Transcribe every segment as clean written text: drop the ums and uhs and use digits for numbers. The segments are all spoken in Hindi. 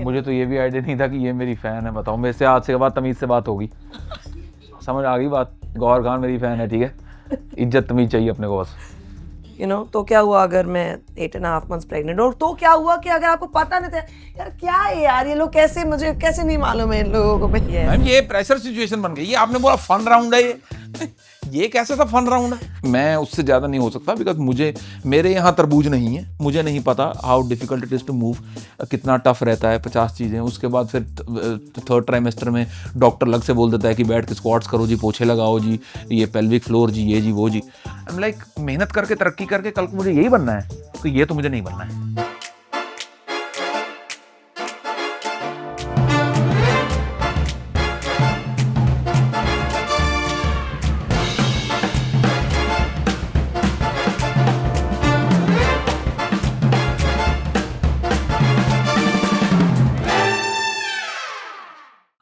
लेकिन मुझे तो ये भी आइडिया नहीं था कि ये मेरी फ़ैन है। बताओ, मेरे से आज से बाद तमीज़ से बात होगी। समझ आ गई बात। गौहर खान मेरी फ़ैन है, ठीक है। इज्जत तमीज़ चाहिए अपने को बस। तो क्या हुआ अगर मैं 8.5 months प्रेग्नेंट, और तो क्या हुआ कि अगर आपको पता नहीं था? यार क्या है यार, ये लोग कैसे, मुझे कैसे नहीं मालूम है इन लोगों को। मैम ये प्रेशर सिचुएशन बन गई। ये आपने बोला फन राउंड है ये कैसे था फन राउंड है? मैं उससे ज़्यादा नहीं हो सकता, बिकॉज मेरे यहाँ तरबूज नहीं है। मुझे नहीं पता how difficult it is to move, कितना टफ रहता है, 50 चीज़ें। उसके बाद फिर 3rd ट्राइमेस्टर में डॉक्टर अलग से बोल देता है कि बैठ के स्क्वाट्स करो जी, पोछे लगाओ जी, ये पेल्विक फ्लोर जी, ये जी वो जी। आई एम लाइक, मेहनत करके तरक्की करके कल को मुझे यही बनना है, तो ये तो मुझे नहीं बनना है।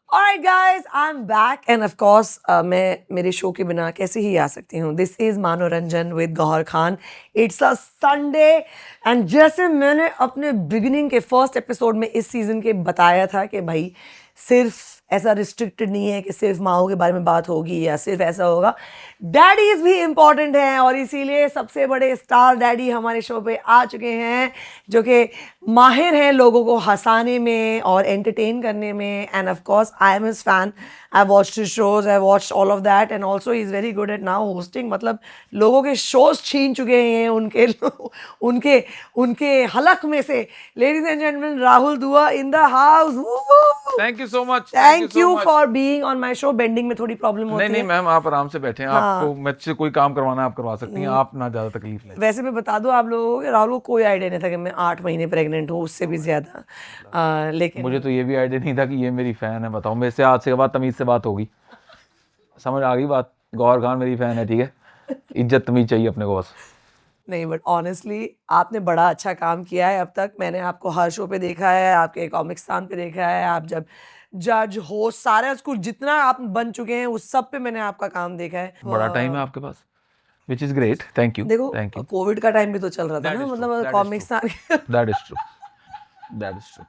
Alright guys, I'm back and of course मैं मेरे शो के बिना कैसे ही आ सकती हूँ. This is मनोरंजन with Gauhar Khan. It's a Sunday and जैसे मैंने अपने बिगिनिंग के फर्स्ट एपिसोड में इस सीजन के बताया था कि भाई सिर्फ ऐसा रिस्ट्रिक्टेड नहीं है कि सिर्फ माओ के बारे में बात होगी या सिर्फ ऐसा होगा, डैडीज भी इम्पॉर्टेंट हैं. और इसीलिए सबसे बड़े स्टार डैडी हमारे शो पे आ चुके हैं जो कि माहिर हैं लोगों को हंसाने में और एंटरटेन करने में. End of course I am his fan. I watched his shows, I watched all of that, and also he is very good at now hosting. मतलब लोगों के शोज छीन चुके हैं उनके उनके उनके हलक में से. लेडीज एंड जेंटलमैन, राहुल दुआ in the house. Thank you so much. Thank you for being on my show. Bending में थोड़ी प्रॉब्लम होती नहीं है. मैम, आप आराम से बैठे हैं। आपको मुझसे कोई काम करवाना है आप करवा सकती हैं, आप ना ज़्यादा तकलीफ लें। वैसे मैं बता दूं आप लोगों को, राहुल को कोई आइडिया नहीं था कि मैं 8 महीने प्रेग्नेंट हूँ, उससे भी ज्यादा. लेकिन मुझे तो ये भी आइडिया नहीं था कि ये मेरी फ़ैन है। बताओ, मेरे से आज से बाद तमीज़ से बात होगी। समझ आ गई बात। गौहर खान मेरी फ़ैन है, ठीक है। इज्जत तमीज़ चाहिए अपने को बस। नहीं, बट ऑनेस्टली आपने बड़ा अच्छा काम किया है अब तक. मैंने आपको हर शो पे देखा है, आपके कॉमिक्स्तान पे देखा है, आप जब जज होस्ट सारे कुछ जितना आप बन चुके हैं उस सब पे मैंने आपका काम देखा है. बड़ा टाइम है आपके पास, which is great. Thank you, देखो थैंक यू। कोविड का टाइम भी तो चल रहा था ना, मतलब Comicstaan. That is true, that is true.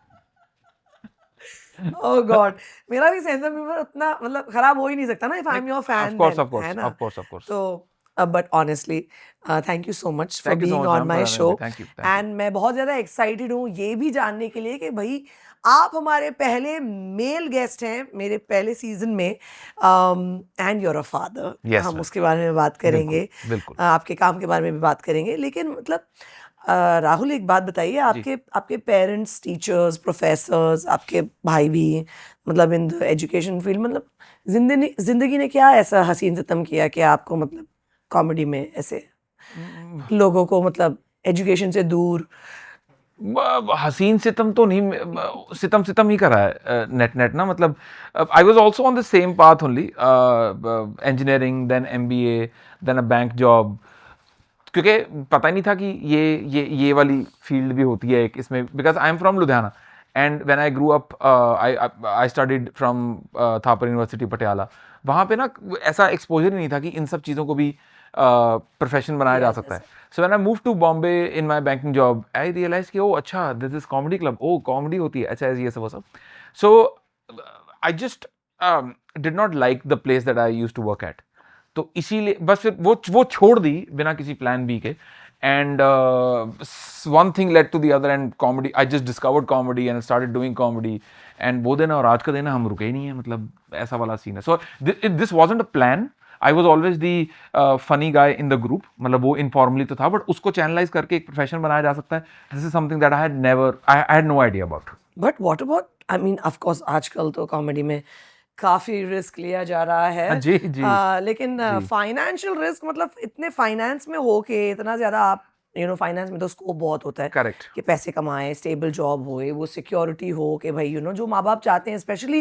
Oh god, मेरा भी सेंस ऑफ ह्यूमर उतना मतलब खराब हो ही नहीं सकता ना if I am your fan. Of course, then, of course, है ना? of course, of course. तो but honestly thank you so much for Thank you so being much, on ma'am, my for having show. me. Thank you, thank you. And मैं बहुत ज़्यादा एक्साइटेड हूँ ये भी जानने के लिए कि भाई आप हमारे पहले मेल गेस्ट हैं मेरे पहले सीजन में. And you're a father. Yes, हम ma'am. उसके बारे में बात करेंगे, बिल्कुल, बिल्कुल। आपके काम के बारे में भी बात करेंगे. लेकिन मतलब राहुल एक बात बताइए, आपके आपके पेरेंट्स टीचर्स, प्रोफेसर्स, आपके भाई भी मतलब इन द एजुकेशन फील्ड, मतलब जिंदगी ने क्या ऐसा हसीन सितम किया कि आपको मतलब कॉमेडी में ऐसे लोगों को मतलब एजुकेशन से दूर. हसीन सितम तो नहीं, सितम सितम ही करा है नेट नेट ना। मतलब I was also on the same path only, engineering, then MBA, then a bank job, क्योंकि पता ही नहीं था कि ये वाली फील्ड भी होती है एक इसमें, because I am from Ludhiana and when I grew up I studied from Thapar university Patiala. वहाँ पे ना ऐसा एक्सपोजर ही नहीं था कि इन सब चीज़ों को भी प्रोफेशन बनाया जा सकता है. So when I move to Bombay in my banking job, I realise कि ओ अच्छा, this is comedy club, oh comedy होती है, अच्छा ये सब वो सब. So I just did not like the place that I used to work at. तो इसीलिए बस फिर वो छोड़ दी बिना किसी प्लान बी के. And one thing led to the other and comedy, I just discovered comedy and started doing comedy. And वो दिन और आज का दिन हम रुके ही नहीं है, मतलब ऐसा वाला सीन है. So this wasn't a plan. I was always the funny guy in the group. मतलब वो इनफॉर्मली तो था, बट उसको चैनलाइज करके एक प्रोफेशन बनाया जा सकता है. This is something that I had no idea about. But what about, I mean of course आजकल तो कॉमेडी में काफी रिस्क लिया जा रहा है. जी, जी, लेकिन जी. फाइनेंशियल रिस्क, मतलब इतने फाइनेंस में हो के इतना ज्यादा आप फाइनेंस में तो स्कोप बहुत होता है करेक्ट. कि पैसे कमाएं, स्टेबल जॉब होए, वो सिक्योरिटी हो कि भाई जो माँ बाप चाहते हैं, specially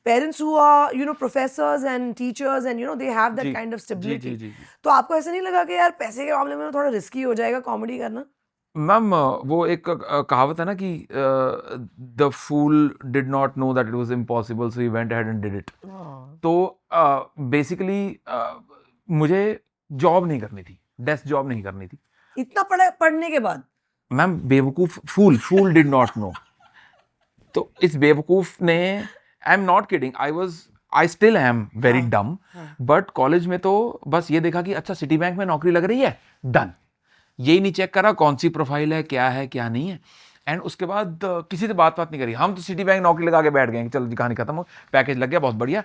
parents who are professors and teachers and they have that जी, काइंड ऑफ जी, स्टेबिलिटी. जी, जी. तो आपको ऐसा नहीं लगा कि यार पैसे के मामले में थोड़ा रिस्की हो जाएगा कॉमेडी करना? मैम, वो एक कहावत है ना कि the fool did not know that it was impossible, so he went ahead and did it. तो बेसिकली मुझे जॉब नहीं करनी थी, डेस्क जॉब नहीं करनी थी. इतना पढ़ने के बाद? मैम बेवकूफ, फूल डिड नॉट नो. तो इस बेवकूफ ने, आई am not kidding, I still am very डम, बट कॉलेज में तो बस ये देखा कि अच्छा सिटी बैंक में नौकरी लग रही है, डन। यही नहीं चेक करा कौन सी प्रोफाइल है क्या नहीं है। एंड उसके बाद किसी से बात नहीं करी। हम तो सिटी बैंक नौकरी लगा के बैठ गए कि चलो जी कहानी खत्म हो, पैकेज लग गया, बहुत बढ़िया,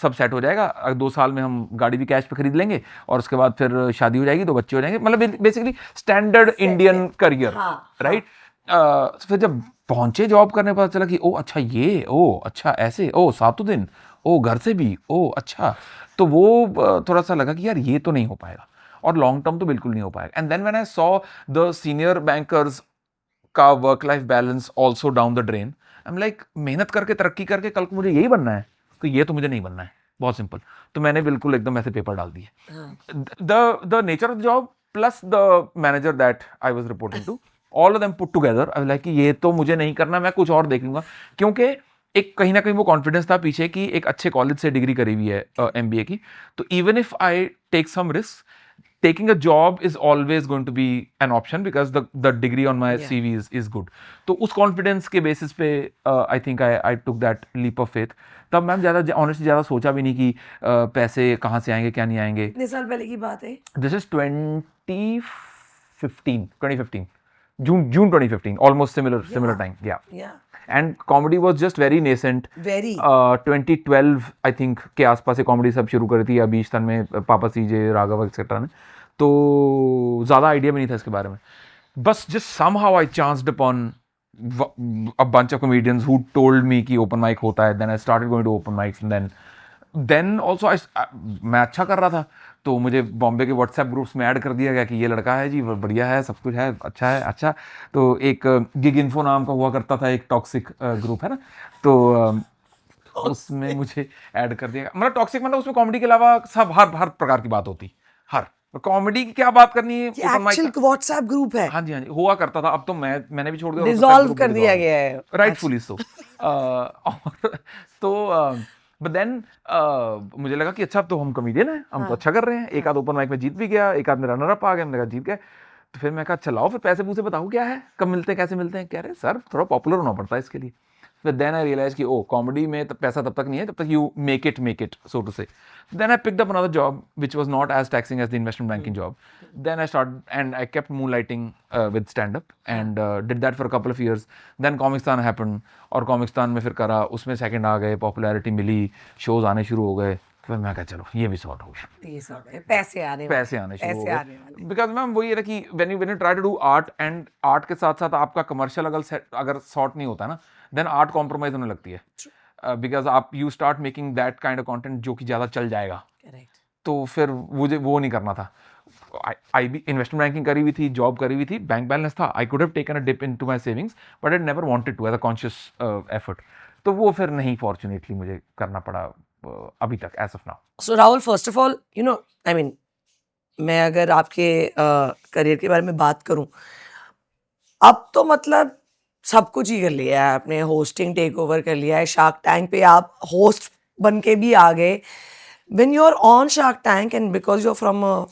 सब सेट हो जाएगा, 2 साल में हम गाड़ी भी कैश पे खरीद लेंगे और उसके बाद फिर शादी हो जाएगी, 2 बच्चे हो जाएंगे, मतलब basically standard Indian career, right. फिर जब पहुंचे जॉब करने, पता चला कि ओ अच्छा ये, ओ अच्छा ऐसे, ओ 7 दिन, ओ घर से भी, ओ अच्छा। तो वो थोड़ा सा लगा कि यार ये तो नहीं हो पाएगा और लॉन्ग टर्म तो बिल्कुल नहीं हो पाएगा। And then when I saw the senior bankers का work life balance also down the drain, I am like मेहनत करके तरक्की करके कल को मुझे यही बनना है, तो ये तो मुझे नहीं बनना है, बहुत सिंपल। तो मैंने बिल्कुल एकदम ऐसे पेपर डाल दिए। The nature of the job plus the manager that I was reporting to, all of them put together, I like कि ये तो मुझे नहीं करना, मैं कुछ और देख लूंगा। क्योंकि एक कहीं ना कहीं वो कॉन्फिडेंस था पीछे कि एक अच्छे कॉलेज से डिग्री करी हुई है MBA की, तो even if I take some risk, taking a job is always going to be an option because the degree on my CV is good. तो उस confidence के basis पे I think I took that leap of faith. तब मैम ज़्यादा honestly ज़्यादा सोचा भी नहीं कि पैसे कहाँ से आएंगे क्या नहीं आएंगे। कितने साल पहले की बात है? This is 2015 June 2015, almost similar time, yeah. And comedy was just very nascent. Very. 2012 I think के आसपास से कॉमेडी सब शुरू करी थी अभीश तन में, पापा CJ, राघव एक्सेट्रा ने, तो ज़्यादा आइडिया भी नहीं था इसके बारे में। बस just somehow I chanced upon a bunch of comedians who told me कि open mic होता है, then I started going to open mics and then also मैं अच्छा कर रहा था, तो मुझे बॉम्बे के व्हाट्सएप ग्रुप्स में ऐड कर दिया गया कि ये लड़का है जी, बढ़िया है, सब कुछ है, अच्छा है, अच्छा। तो एक गिग इन्फो नाम का हुआ करता था, एक टॉक्सिक ग्रुप है ना, तो उसमें मुझे ऐड कर दिया। मतलब टॉक्सिक मतलब उसमें कॉमेडी के अलावा सब हर प्रकार की बात होती, हर कॉमेडी की क्या बात करनी है, एक्चुअल व्हाट्सएप ग्रुप है। हाँ जी हुआ करता था, अब तो मैंने भी छोड़ दिया, डिसॉल्व कर दिया गया है, राइटफुली सो। तो बट देन मुझे लगा कि अच्छा, अब तो हम कॉमेडियन हैं, हम तो अच्छा कर रहे हैं, एक आध ओपन माइक में जीत भी गया, एक आध में रनर अप आ गया, मैंने कहा जीत गए। तो फिर मैं कहा चलाओ, फिर पैसे पूसे बताओ क्या है, कब मिलते हैं, कैसे मिलते हैं। कह रहे सर थोड़ा पॉपुलर होना पड़ता है इसके लिए। फिर देन आई रियलाइज कि ओ कॉमेडी में तो पैसा तब तक नहीं है जब तक you make it so to say. Then I picked up another job which was not as taxing as the investment banking job. Then I start and I kept moonlighting with stand up and did that for a couple of years. Then Comicstaan happened, और कॉमिक्सतान में फिर करा, उसमें सेकंड आ गए, पॉपुलैरिटी मिली, शोज आने शुरू हो गए। फिर मैं कहा चलो ये भी सॉर्ट हो गया, ये सॉर्ट है, पैसे आने शुरू हो गए। बिकॉज मैम वो ये है कि when you try to do art, and art के साथ साथ आपका कमर्शियल अगर सॉर्ट नहीं होता ना, देन आर्ट कॉम्प्रोमाइज होने लगती है। बिकॉज आप you start making that kind of content जो कि ज़्यादा चल जाएगा। तो फिर मुझे वो नहीं करना था। आई भी इन्वेस्टमेंट बैंकिंग करी हुई थी, जॉब करी हुई थी, बैंक बैलेंस था, I could have taken a dip into my savings, but I never wanted to as a conscious effort. तो वो फिर नहीं, फॉर्चुनेटली मुझे करना पड़ा अभी तक, as of now. So Rahul, first of all you know, I mean, मैं अगर आपके करियर के बारे में बात करूं, अब तो मतलब सब कुछ ही कर लिया है आपने, होस्टिंग टेक ओवर कर लिया है, शार्क टैंक पे आप होस्ट बन के भी आ गए। When you are on Shark Tank and because you are from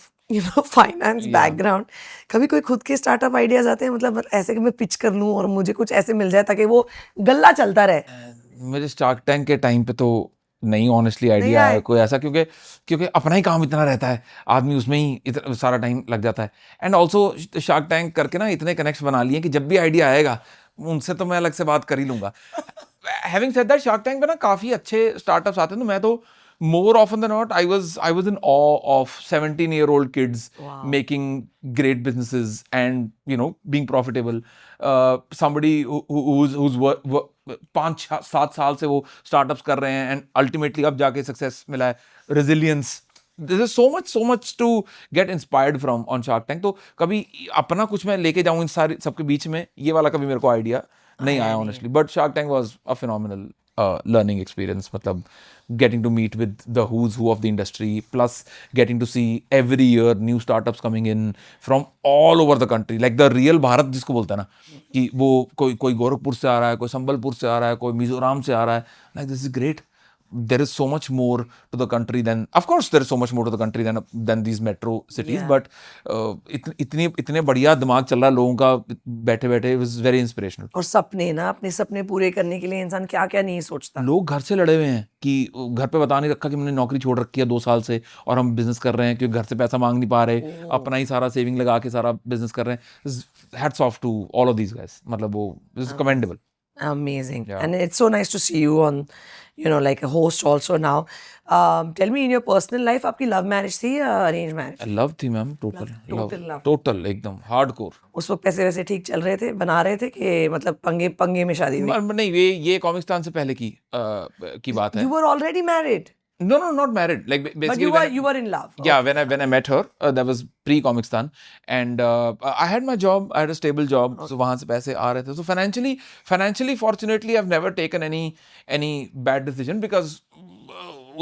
finance background, कभी कोई खुद के स्टार्टअप आइडियाज आते हैं, मतलब ऐसे कि मैं पिच कर लूं और मुझे कुछ ऐसे मिल जाए ताकि वो गल्ला चलता रहे? मेरे शार्क टैंक के टाइम पे तो नहीं ऑनेस्टली आइडिया है कोई ऐसा, क्योंकि अपना ही काम इतना रहता है, आदमी उसमें ही इतना सारा टाइम लग जाता है। एंड ऑल्सो शार्क टैंक करके ना इतने कनेक्ट्स बना लिए कि जब भी आइडिया आएगा उनसे तो मैं अलग से बात कर ही लूंगा। Having said that, shark tank पे ना काफ़ी अच्छे स्टार्टअप्स आते हैं, तो मैं तो more often than not I was in awe of 17-year-old kids making great businesses and being profitable. Somebody who's 5-7 साल से वो startups कर रहे हैं and ultimately अब जाके success मिला है, resilience. There is so much to get inspired from on Shark Tank. तो कभी अपना कुछ मैं लेके जाऊँ इन सारे सबके बीच में, ये वाला कभी मेरे को आइडिया नहीं आया honestly. But Shark Tank was a phenomenal learning experience. मतलब getting to meet with the who's who of the industry, plus getting to see every year new startups coming in from all over the country, like the real Bharat जिसको बोलते हैं ना, कि वो कोई गोरखपुर से आ रहा है, कोई संबलपुर से आ रहा है, कोई मिजोरम से आ रहा है, like this is great. there is so much more to the country than, of course there is so much more to the country than these metro cities, Yeah. but इतने बढ़िया दिमाग चल रहा है लोगों का बैठे बैठे, it was very inspirational. और सपने ना, अपने सपने पूरे करने के लिए इंसान क्या क्या नहीं सोचता. लोग घर से लड़े हुए हैं कि घर पे बता नहीं रखा कि मैंने नौकरी छोड़ रखी है 2 साल से और हम बिजनेस कर रहे हैं क्योंकि घर से पैसा मांग नहीं पा रहे, अपना ही सारा सेविंग लगा के सारा बिजनेस कर रहे हैं. Hats off to all of these guys, मतलब वो is commendable. Amazing. Yeah. And it's so nice to see you on, you know, like a host also now. Tell me, in your personal life, आपकी love marriage थी या arranged marriage? लव थी ma'am, total total love. Total एकदम हार्डकोर. उस वक्त पैसे वैसे ठीक चल रहे थे, बना रहे थे कि मतलब पंगे पंगे में शादी हुई? नहीं, ये कॉमिक्सतान से पहले की बात है. You were already married, No, not married. Like but basically you were in love. yeah, when I met her, that was pre-Comicstan, and I had my job, I had a stable job, so वहाँ से पैसे आ रहे थे. So financially, fortunately, I've never taken any bad decision because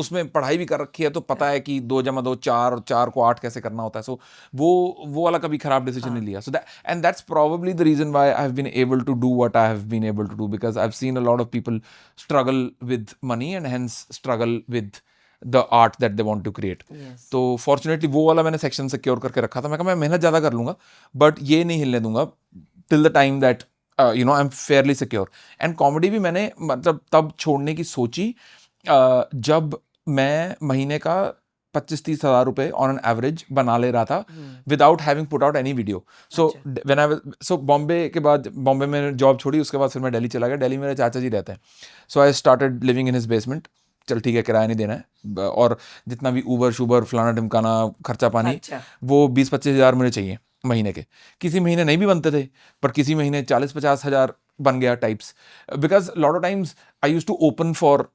उसमें पढ़ाई भी कर रखी है, तो पता है कि 2 + 2 4 और 4 को 8 कैसे करना होता है. So वो वाला कभी खराब डिसीजन नहीं लिया. So that's probably the reason why I've been able to do what I have been able to do, because I've seen a lot of people struggle with money and hence struggle with the art that they want to create. Yes. तो फॉर्चुनेटली वो वाला मैंने सेक्शन सिक्योर करके रखा था. मैं कहा मैं मेहनत ज़्यादा कर लूँगा बट ये नहीं हिलने दूंगा till the time that you know I am Fairlie secure. And comedy भी मैंने मतलब तब छोड़ने की सोची जब मैं महीने का 25-30 हज़ार रुपए ऑन एन एवरेज बना ले रहा था without having put out any video. So when I saw Bombay में जॉब छोड़ी, उसके बाद फिर मैं दिल्ली चला गया. दिल्ली मेरे चाचा जी रहते हैं. So I started living in his basement. चल ठीक है, किराया नहीं देना है, और जितना भी ऊबर शूबर फलाना ढिमकाना खर्चा पानी, अच्छा. वो 20-25 हज़ार मुझे चाहिए महीने के. किसी महीने नहीं भी बनते थे, पर किसी महीने 40-50 हज़ार बन गया types. Because lot of times I use to open for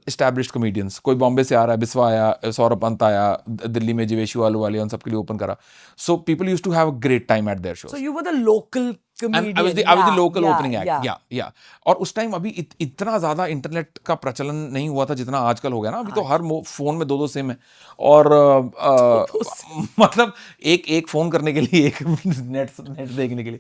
established comedians. कोई बॉम्बे से आ रहा है, बिस्वा आया, सौरभ पंत आया, दिल्ली में जीवेशु आलू वाले, उन सबके लिए ओपन करा. So people use to have a great time at their shows. So you were the local comedian. I was the local opening act. Yeah. Yeah. और उस टाइम अभी इतना ज़्यादा इंटरनेट का प्रचलन नहीं हुआ था जितना आजकल हो गया ना. अभी तो हर फोन में 2 सिम है, और मतलब एक फोन करने के लिए, एक नेट देखने के लिए.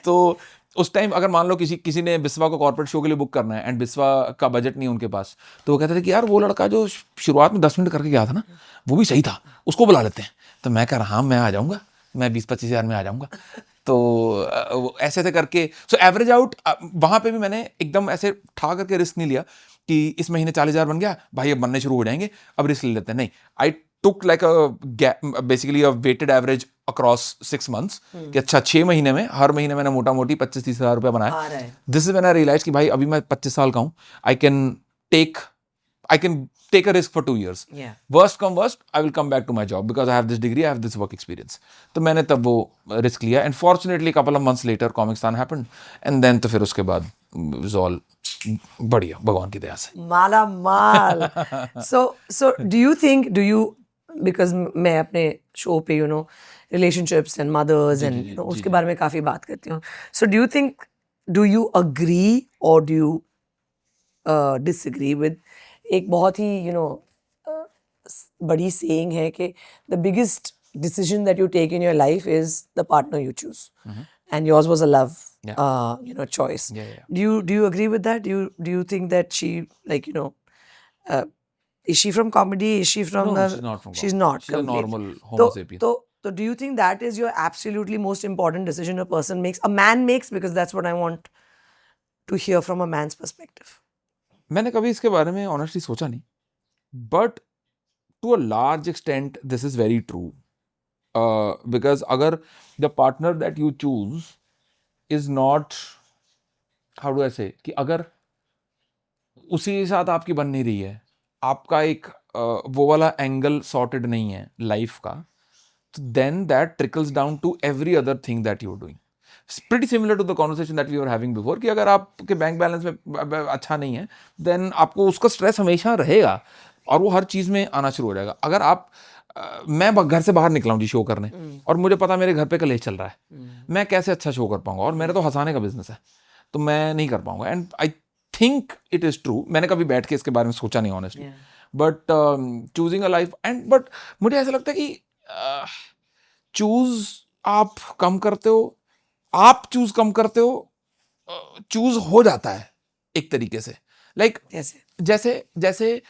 तो उस टाइम अगर मान लो किसी ने बिस्वा को कॉर्पोरेट शो के लिए बुक करना है एंड बिस्वा का बजट नहीं है उनके पास, तो वो कहते थे कि यार वो लड़का जो शुरुआत में 10 मिनट करके गया था ना, वो भी सही था, उसको बुला लेते हैं. तो मैं कह रहा, हाँ मैं आ जाऊँगा, मैं 20-25 हज़ार में आ जाऊँगा. तो ऐसे करके सो एवरेज आउट. वहाँ पे भी मैंने एकदम ऐसे ठा करके रिस्क नहीं लिया कि इस महीने 40,000 बन गया भाई, अब बनने शुरू हो जाएंगे, अब रिस्क ले लेते हैं. नहीं, I took like basically a weighted average across 6 months कि अच्छा 6 महीने में हर महीने मैंने मोटा मोटी 25-30 हज़ार रुपये बनाया. This is when I realise कि भाई अभी मैं 25 साल का हूँ, I can take a risk for 2 years. Yeah. Worst come worst, I will come back to my job because I have this degree, I have this work experience. तो मैंने तब वो रिस्क लिया, and fortunately couple of months later Comicstan happened, and then तो फिर उसके बाद it was all बढ़िया भगवान की दया से. माला माल. So do you because मैं अपने शो पे you know relationships and mothers and you know उसके बारे में काफी बात करती हूँ. So do you agree or do you disagree with एक बहुत ही you know बड़ी saying है कि the biggest decision that you take in your life is the partner you choose, and yours was a love you know choice. Yeah. Do you agree with that? Do you think that she like you know is she from comedy? Is she from No, the she's not from she's comedy. not She's a completely. normal homo sapien. So do you think that is your absolutely most important decision a person makes, a man makes? Because that's what I want to hear from a man's perspective. मैंने कभी इसके बारे में ऑनेस्टली सोचा नहीं, but to a large extent this is very true. Because अगर the partner that you choose is not, how do I say, कि अगर उसी के साथ आपकी बन नहीं रही है, आपका एक वो वाला एंगल सॉर्टेड नहीं है लाइफ का, तो then that trickles down to every other thing that you are doing. Pretty similar to the conversation that we were having before कि अगर आपके बैंक बैलेंस में अच्छा नहीं है, देन आपको उसका स्ट्रेस हमेशा रहेगा और वो हर चीज़ में आना शुरू हो जाएगा. अगर आप मैं घर से बाहर निकला हूँ जी शो करने, और मुझे पता मेरे घर पे कलेश चल रहा है, मैं कैसे अच्छा शो कर पाऊंगा, और मेरा तो हंसाने का बिजनेस है, तो मैं नहीं कर पाऊंगा. And I think it is true. मैंने कभी बैठ के इसके बारे में सोचा नहीं honestly, but choosing a life, and but मुझे ऐसा लगता है कि चूज आप कम करते हो, आप चूज कम करते हो, चूज हो जाता है एक तरीके से. लाइक जैसे जैसे जैसे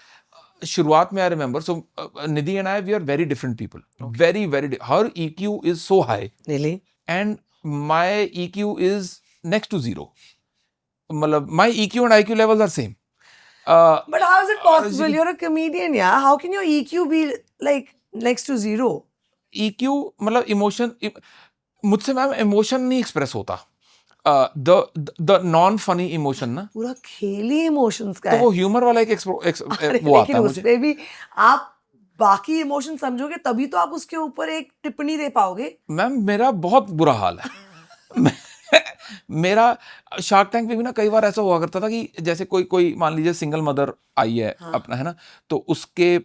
शुरुआत में I remember, so Nidhi and I, we are very different people, very very, her EQ is so high really and my EQ is next to zero. मतलब my EQ and IQ levels are same. but how is it possible? You're a comedian, yeah. How can your EQ be like next to zero? EQ मतलब इमोशन, मुझसे मैम इमोशन नहीं एक्सप्रेस होता, द नॉन फनी इमोशन ना, पूरा खेल ही इमोशंस का तो है. वो ह्यूमर वाला एक अरे, वो आता लेकिन है उस मुझे. पे भी आप बाकी इमोशन समझोगे तभी तो आप उसके ऊपर एक टिप्पणी दे पाओगे. मैम मेरा बहुत बुरा हाल है. मेरा शार्क टैंक पे भी ना कई बार ऐसा हुआ करता था कि जैसे कोई कोई मान लीजिए सिंगल मदर आई है अपना, है ना, तो उसके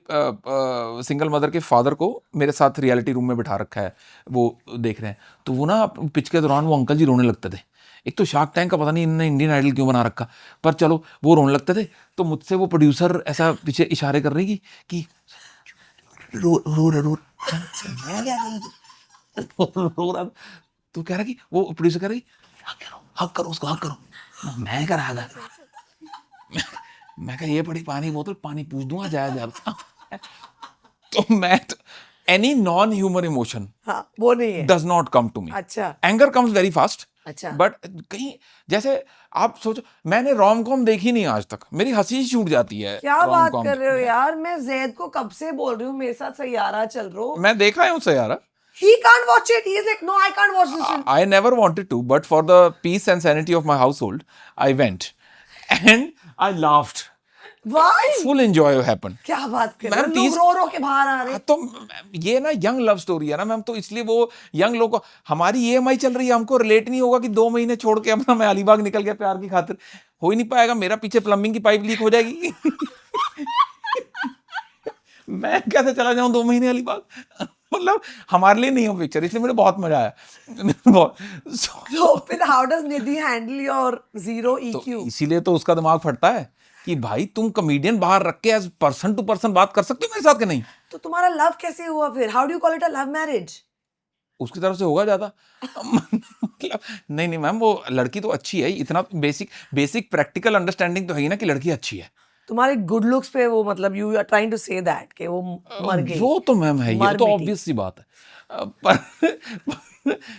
सिंगल मदर के फादर को मेरे साथ रियलिटी रूम में बिठा रखा है, वो देख रहे हैं, तो वो ना पिच के दौरान वो अंकल जी रोने लगते थे. एक तो शार्क टैंक का पता नहीं इन्होंने इंडियन आइडल क्यों बना रखा, पर चलो वो रोने लगते थे. तो मुझसे वो प्रोड्यूसर ऐसा पीछे इशारे कर रही कि रो रो रो रो रो रहा. तो कह रहा कि वो प्रोड्यूसर कह रही हक करो उसको, हक करो. मैं कह रहा था, मैं कहा ये बड़ी पानी बोतल, पानी पूछ दूंगा जाए. तो मैं एनी नॉन ह्यूमर इमोशन हाँ, वो नहीं है. Does not come to me. अच्छा. Anger comes very fast. अच्छा. बट कहीं जैसे आप सोचो, मैंने रोम कॉम देखी नहीं आज तक, मेरी हंसी छूट जाती है. क्या बात rom-com. कर रहे हो यार? मैं जैद को कब से बोल रही हूँ मेरे साथ सैयारा चल रो. मैं देखा है उससे यार. He can't watch it. He is like, no, I can't watch this film. I never wanted to, but for the peace and sanity of my household, I went and I laughed. Why? Full enjoy happened. क्या बात कर रहे हो? मैम, लोग रो रो के बाहर आ रहे हैं. तो ये ना यंग लव स्टोरी है ना मैम, तो इसलिए वो यंग लोग को, हमारी EMI चल रही है, हमको रिलेट नहीं होगा कि 2 महीने छोड़ के अपना मैं अलीबाग निकल गया प्यार की खातिर. हो ही नहीं पाएगा. मेरा पीछे प्लम्बिंग की पाइप लीक हो जाएगी. मैं कैसे चला जाऊं 2 महीने अलीबाग. मतलब हमारे लिए नहीं हो पिक्चर, इसलिए मुझे बहुत मजा आया. So फिर how does Nidhi handle your zero तो EQ? इसीलिए तो उसका दिमाग फटता है कि भाई तुम कॉमेडियन बाहर रख के एज पर्सन टू पर्सन बात कर सकते हो मेरे साथ कि नहीं. तो तुम्हारा लव कैसे हुआ फिर? How do you call it a love marriage? उसकी तरफ से होगा ज्यादा. मतलब नहीं मैम, वो लड़की तो अच्छी है, इतना बेसिक प्रैक्टिकल अंडरस्टैंडिंग तो है ही ना कि लड़की अच्छी है. तुम्हारे गुड लुक्स पे वो मतलब you are trying to say that कि वो मर गई. वो तो मैम है, ये मर तो मिटी. ऑब्वियस सी बात है. पर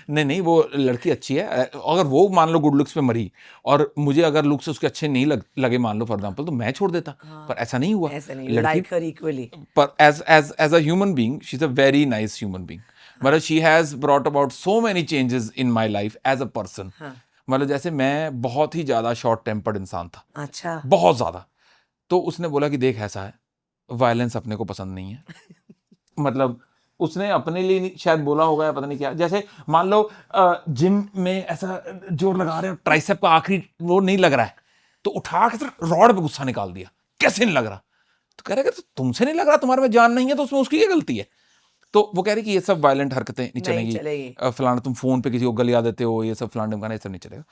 नहीं वो लड़की अच्छी है. अगर वो मान लो गुड लुक्स पे मरी और मुझे अगर लुक्स उसके अच्छे नहीं लगे मान लो फॉर एग्जांपल, तो मैं छोड़ देता. पर ऐसा नहीं हुआ. ऐसे नहीं. You like her equally. पर as a human being she is a very nice human being. मतलब she has brought about so many changes in my life as a person. मतलब जैसे मैं बहुत ही ज्यादा शॉर्ट टेम्पर्ड इंसान था. अच्छा. बहुत ज्यादा. तो उसने बोला कि देख ऐसा है, वायलेंस अपने को पसंद नहीं है. मतलब उसने अपने लिए नहीं, शायद बोला होगा या पता नहीं क्या. जैसे मान लो जिम में ऐसा जोर लगा रहे हो, ट्राइसेप का आखिरी वो नहीं लग रहा है, तो उठा के रॉड पे गुस्सा निकाल दिया, कैसे नहीं लग रहा. तो कह रहे कि तुमसे नहीं लग रहा, तुम्हारे में जान नहीं है, तो उसमें उसकी क्या गलती है. तो वो कह रही कि ये सब वायलेंट हरकतें नहीं चलेंगी. फलाना तुम फोन पे किसी को गलिया देते हो, ये सब फलाना ढमकाना, ये सब नहीं चलेगा.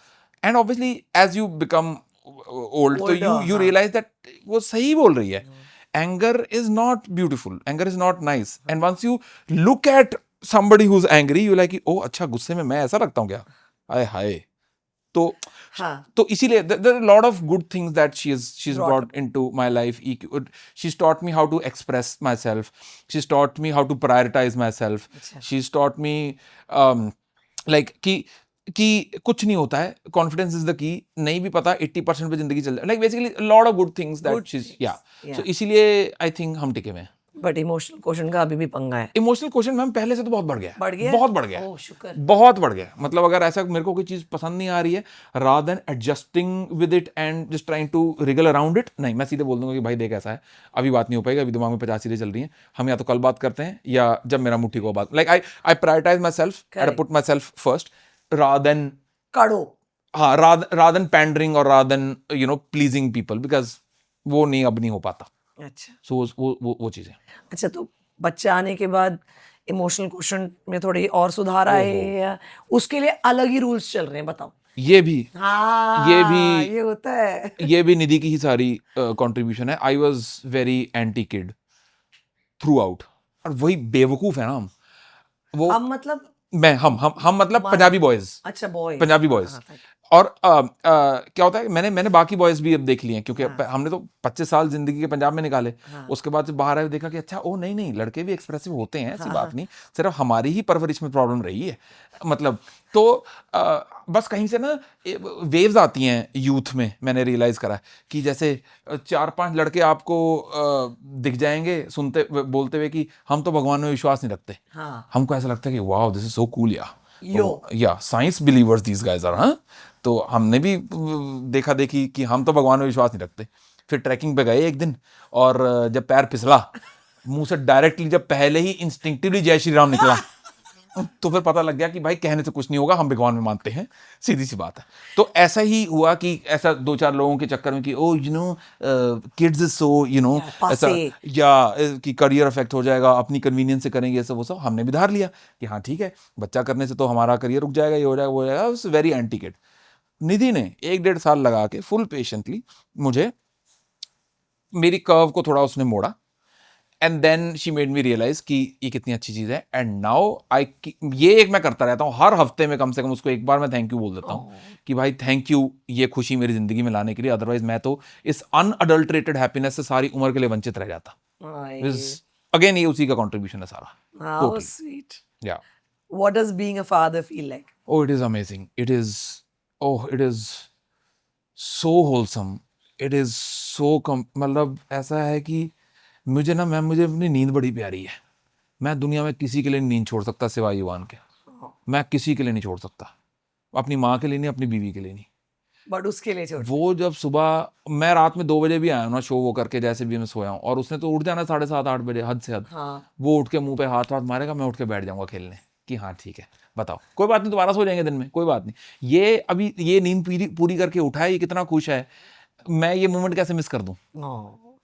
And obviously as you become old, तो यू रियलाइज दैट वो सही बोल रही है. Anger is not beautiful. Anger is not nice. And once you look at somebody who's angry, you're like, oh, अच्छा गुस्से में मैं ऐसा लगता हूँ क्या? हाय हाय. तो इसीलिए there are a lot of good things that she's brought into my life. She's taught me how to express myself. She's taught me how to prioritize myself. She's taught me like कि कुछ नहीं होता है, कॉन्फिडेंस इज द की. नहीं भी पता 80% पे जिंदगी चल जाए. Like basically lot of good things that she is. So इसीलिए आई थिंक हम टिके हुए हैं. बट इमोशनल क्वेश्चन का अभी भी पंगा है. इमोशनल क्वेश्चन मैम पहले से तो बहुत बढ़ गया. बहुत बढ़ गया. ओह शुक्र. बहुत बढ़ गया. मतलब अगर ऐसा मेरे को कोई चीज पसंद नहीं आ रही है, rather than adjusting with it and just trying to wriggle around it, नहीं मैं सीधे बोल दूंगा कि भाई देख ऐसा है, अभी बात नहीं हो पाएगी, अभी दिमाग में 50 चीजें चल रही हैं, हम या तो कल बात करते हैं या जब मेरा मुट्ठी को बात. Like I prioritise myself, I put myself first rather than कड़ो. हाँ, rather than pandering or rather than pleasing people, because वो नहीं अब नहीं हो पाता. अच्छा. So वो चीजें. अच्छा, तो बच्चा आने के बाद इमोशनल क्वेश्चन में थोड़ी और सुधार आए या उसके लिए अलग ही रूल्स चल रहे हैं? बताओ. ये भी. हाँ, ये होता है. ये भी निधि की ही सारी कंट्रीब्यूशन है. I was very anti kid through out. और वही बेवकूफ है ना हम. वो हम मतलब मैं हम मतलब पंजाबी बॉयज. अच्छा, बॉयज. पंजाबी बॉयज. और क्या होता है, मैंने बाकी बॉयज भी अब देख लिए हैं, क्योंकि हमने तो 25 साल जिंदगी के पंजाब में निकाले। उसके बाद जब बाहर आए देखा कि अच्छा ओ नहीं लड़के भी एक्सप्रेसिव होते हैं, ऐसी बात नहीं, सिर्फ हमारी ही परवरिश में प्रॉब्लम रही है। मतलब तो बस कहीं से ना वेव्स आती हैं यूथ में, मैंने रियलाइज करा कि जैसे 4-5 लड़के आपको दिख जाएंगे सुनते बोलते हुए कि हम तो भगवान में विश्वास नहीं रखते। हमको ऐसा लगता है कि wow this is so cool या science believers these guys are. हाँ, तो हमने भी देखा देखी कि हम तो भगवान में विश्वास नहीं रखते। फिर ट्रैकिंग पे गए एक दिन, और जब पैर फिसला, मुंह से डायरेक्टली जब पहले ही इंस्टिंक्टिवली जय श्री राम निकला, तो फिर पता लग गया कि भाई कहने से कुछ नहीं होगा, हम भगवान में मानते हैं, सीधी सी बात है। तो ऐसा ही हुआ कि ऐसा 2-4 लोगों के चक्कर में कि oh you know kids is so you know ऐसा, या कि करियर अफेक्ट हो जाएगा, अपनी कन्वीनियंस से करेंगे, सब वो सब हमने भी धार लिया कि हाँ ठीक है, बच्चा करने से तो हमारा करियर रुक जाएगा, ये हो जाएगा वो हो जाएगा। It's very anti kid. Nidhi ने 1-1.5 साल लगा के फुल पेशेंटली मुझे, मेरी कर्व को थोड़ा उसने मोड़ा, and then she made me realise कि ये कितनी अच्छी चीज है। एंड नाउ ये एक मैं करता रहता हूँ, हर हफ्ते में कम से कम उसको एक बार मैं थैंक यू बोल देता हूँ कि भाई थैंक यू ये खुशी मेरी जिंदगी में लाने के लिए, अदरवाइज मैं तो इस अनअडल्टरेटेड हैप्पीनेस से सारी उम्र के लिए वंचित रह जाता। अगेन ये उसी का कंट्रीब्यूशन है सारा। How sweet. Yeah. What does being a father feel like? Oh, it is amazing. It is so wholesome. It is so मतलब ऐसा है कि मुझे अपनी नींद बड़ी प्यारी है। मैं दुनिया में किसी के लिए नींद छोड़ सकता सिवाय युवान के। मैं किसी के लिए नहीं छोड़ सकता, अपनी माँ के लिए नहीं, अपनी बीवी के लिए नहीं, बट उसके लिए छोड़। वो जब सुबह, मैं रात में 2 बजे भी आया हूँ ना शो वो करके, जैसे भी मैं सोया हूँ, और उसने तो उठ जाना 7:30-8 बजे, हद से हद। वो उठ के मुंह पे हाथ मारेगा, मैं उठ के बैठ जाऊंगा खेलने कि हाँ ठीक है बताओ, कोई बात नहीं, दोबारा सो जाएंगे दिन में, कोई बात नहीं। ये अभी ये नींद पूरी करके उठा है, ये कितना खुश है, मैं ये मोमेंट कैसे मिस कर दूं।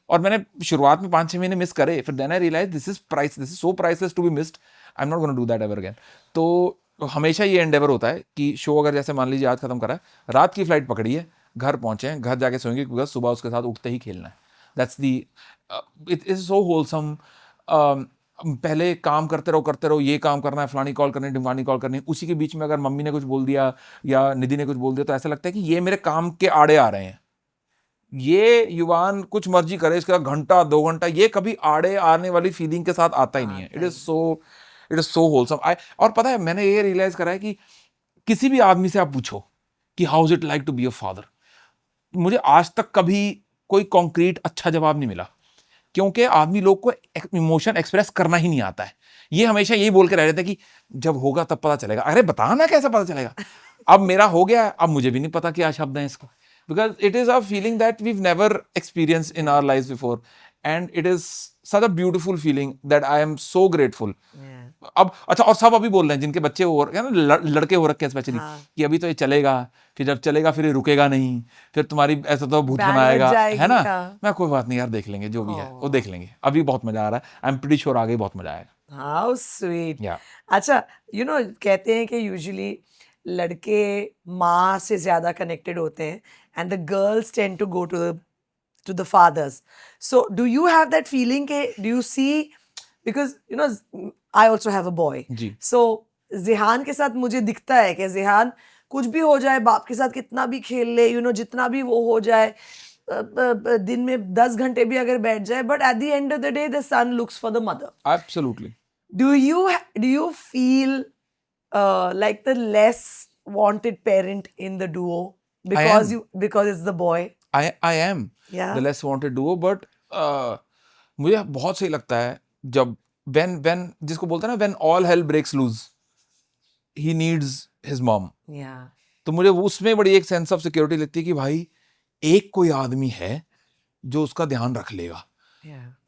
और मैंने शुरुआत में 5-6 महीने मिस करे, फिर then I realise this is so priceless to be missed, I am not gonna do that ever again. तो हमेशा ये एंडेवर होता है कि शो अगर जैसे मान लीजिए आज खत्म करा है, रात की फ्लाइट पकड़ी है, घर पहुंचे हैं, घर जाके सोएंगे, क्योंकि सुबह उसके साथ उठते ही खेलना है। That's the it is so wholesome. पहले काम करते रहो, ये काम करना है, फलानी कॉल करनी, ढिमकानी कॉल करनी, उसी के बीच में अगर मम्मी ने कुछ बोल दिया या निधि ने कुछ बोल दिया, तो ऐसा लगता है कि ये मेरे काम के आड़े आ रहे हैं। ये युवान कुछ मर्जी करे, इसका घंटा 2 घंटा, ये कभी आड़े आने वाली फीलिंग के साथ आता ही नहीं है। It is so wholesome. और पता है मैंने ये रियलाइज करा है कि किसी भी आदमी से आप पूछो कि how is it like to be a father, मुझे आज तक कभी कोई कॉन्क्रीट अच्छा जवाब नहीं मिला, क्योंकि आदमी लोग को इमोशन एक्सप्रेस करना ही नहीं आता है। ये हमेशा यही बोल के रह रहे थे कि जब होगा तब पता चलेगा। अरे बता ना कैसे पता चलेगा। अब मेरा हो गया, अब मुझे भी नहीं पता क्या शब्द है इसको, because it is a feeling that we've never experienced in our lives before, and it is such a beautiful feeling that I am so grateful. अब अच्छा, और सब अभी बोल रहे हैं जिनके बच्चे हो रखे हैं ना, लड़के हो रखे हैं स्पेशली, कि अभी तो ये चलेगा, फिर जब चलेगा फिर ये रुकेगा नहीं, फिर तुम्हारी ऐसा तो भूत बनाएगा, है ना। मैं कोई बात नहीं यार, देख लेंगे जो भी है वो देख लेंगे, अभी बहुत मजा आ रहा है, आई एम प्रीटी श्योर आगे बहुत मजा आएगा। How sweet. Yeah. अच्छा, यू नो कहते हैं कि यूजुअली लड़के माँ से ज्यादा कनेक्टेड होते हैं and the girls tend to go to the fathers. So do you have that feeling ke, do you see, because you know I also have a boy ji. so ज़िहान के साथ मुझे दिखता है कि ज़िहान कुछ भी हो जाए, बाप के साथ कितना भी खेल ले, you know जितना भी वो हो जाए, दिन में 10 घंटे भी अगर बैठ जाए, but at the end of the day the son looks for the mother. Absolutely. Do you feel like the less wanted parent in the duo because it's the boy? I am the less wanted duo, but मुझे बहुत सही लगता है जब when जिसको बोलते हैं ना, when all hell breaks loose he needs his mom. तो मुझे उसमें बड़ी एक सेंस ऑफ सिक्योरिटी लगती है कि भाई एक कोई आदमी है जो उसका ध्यान रख लेगा।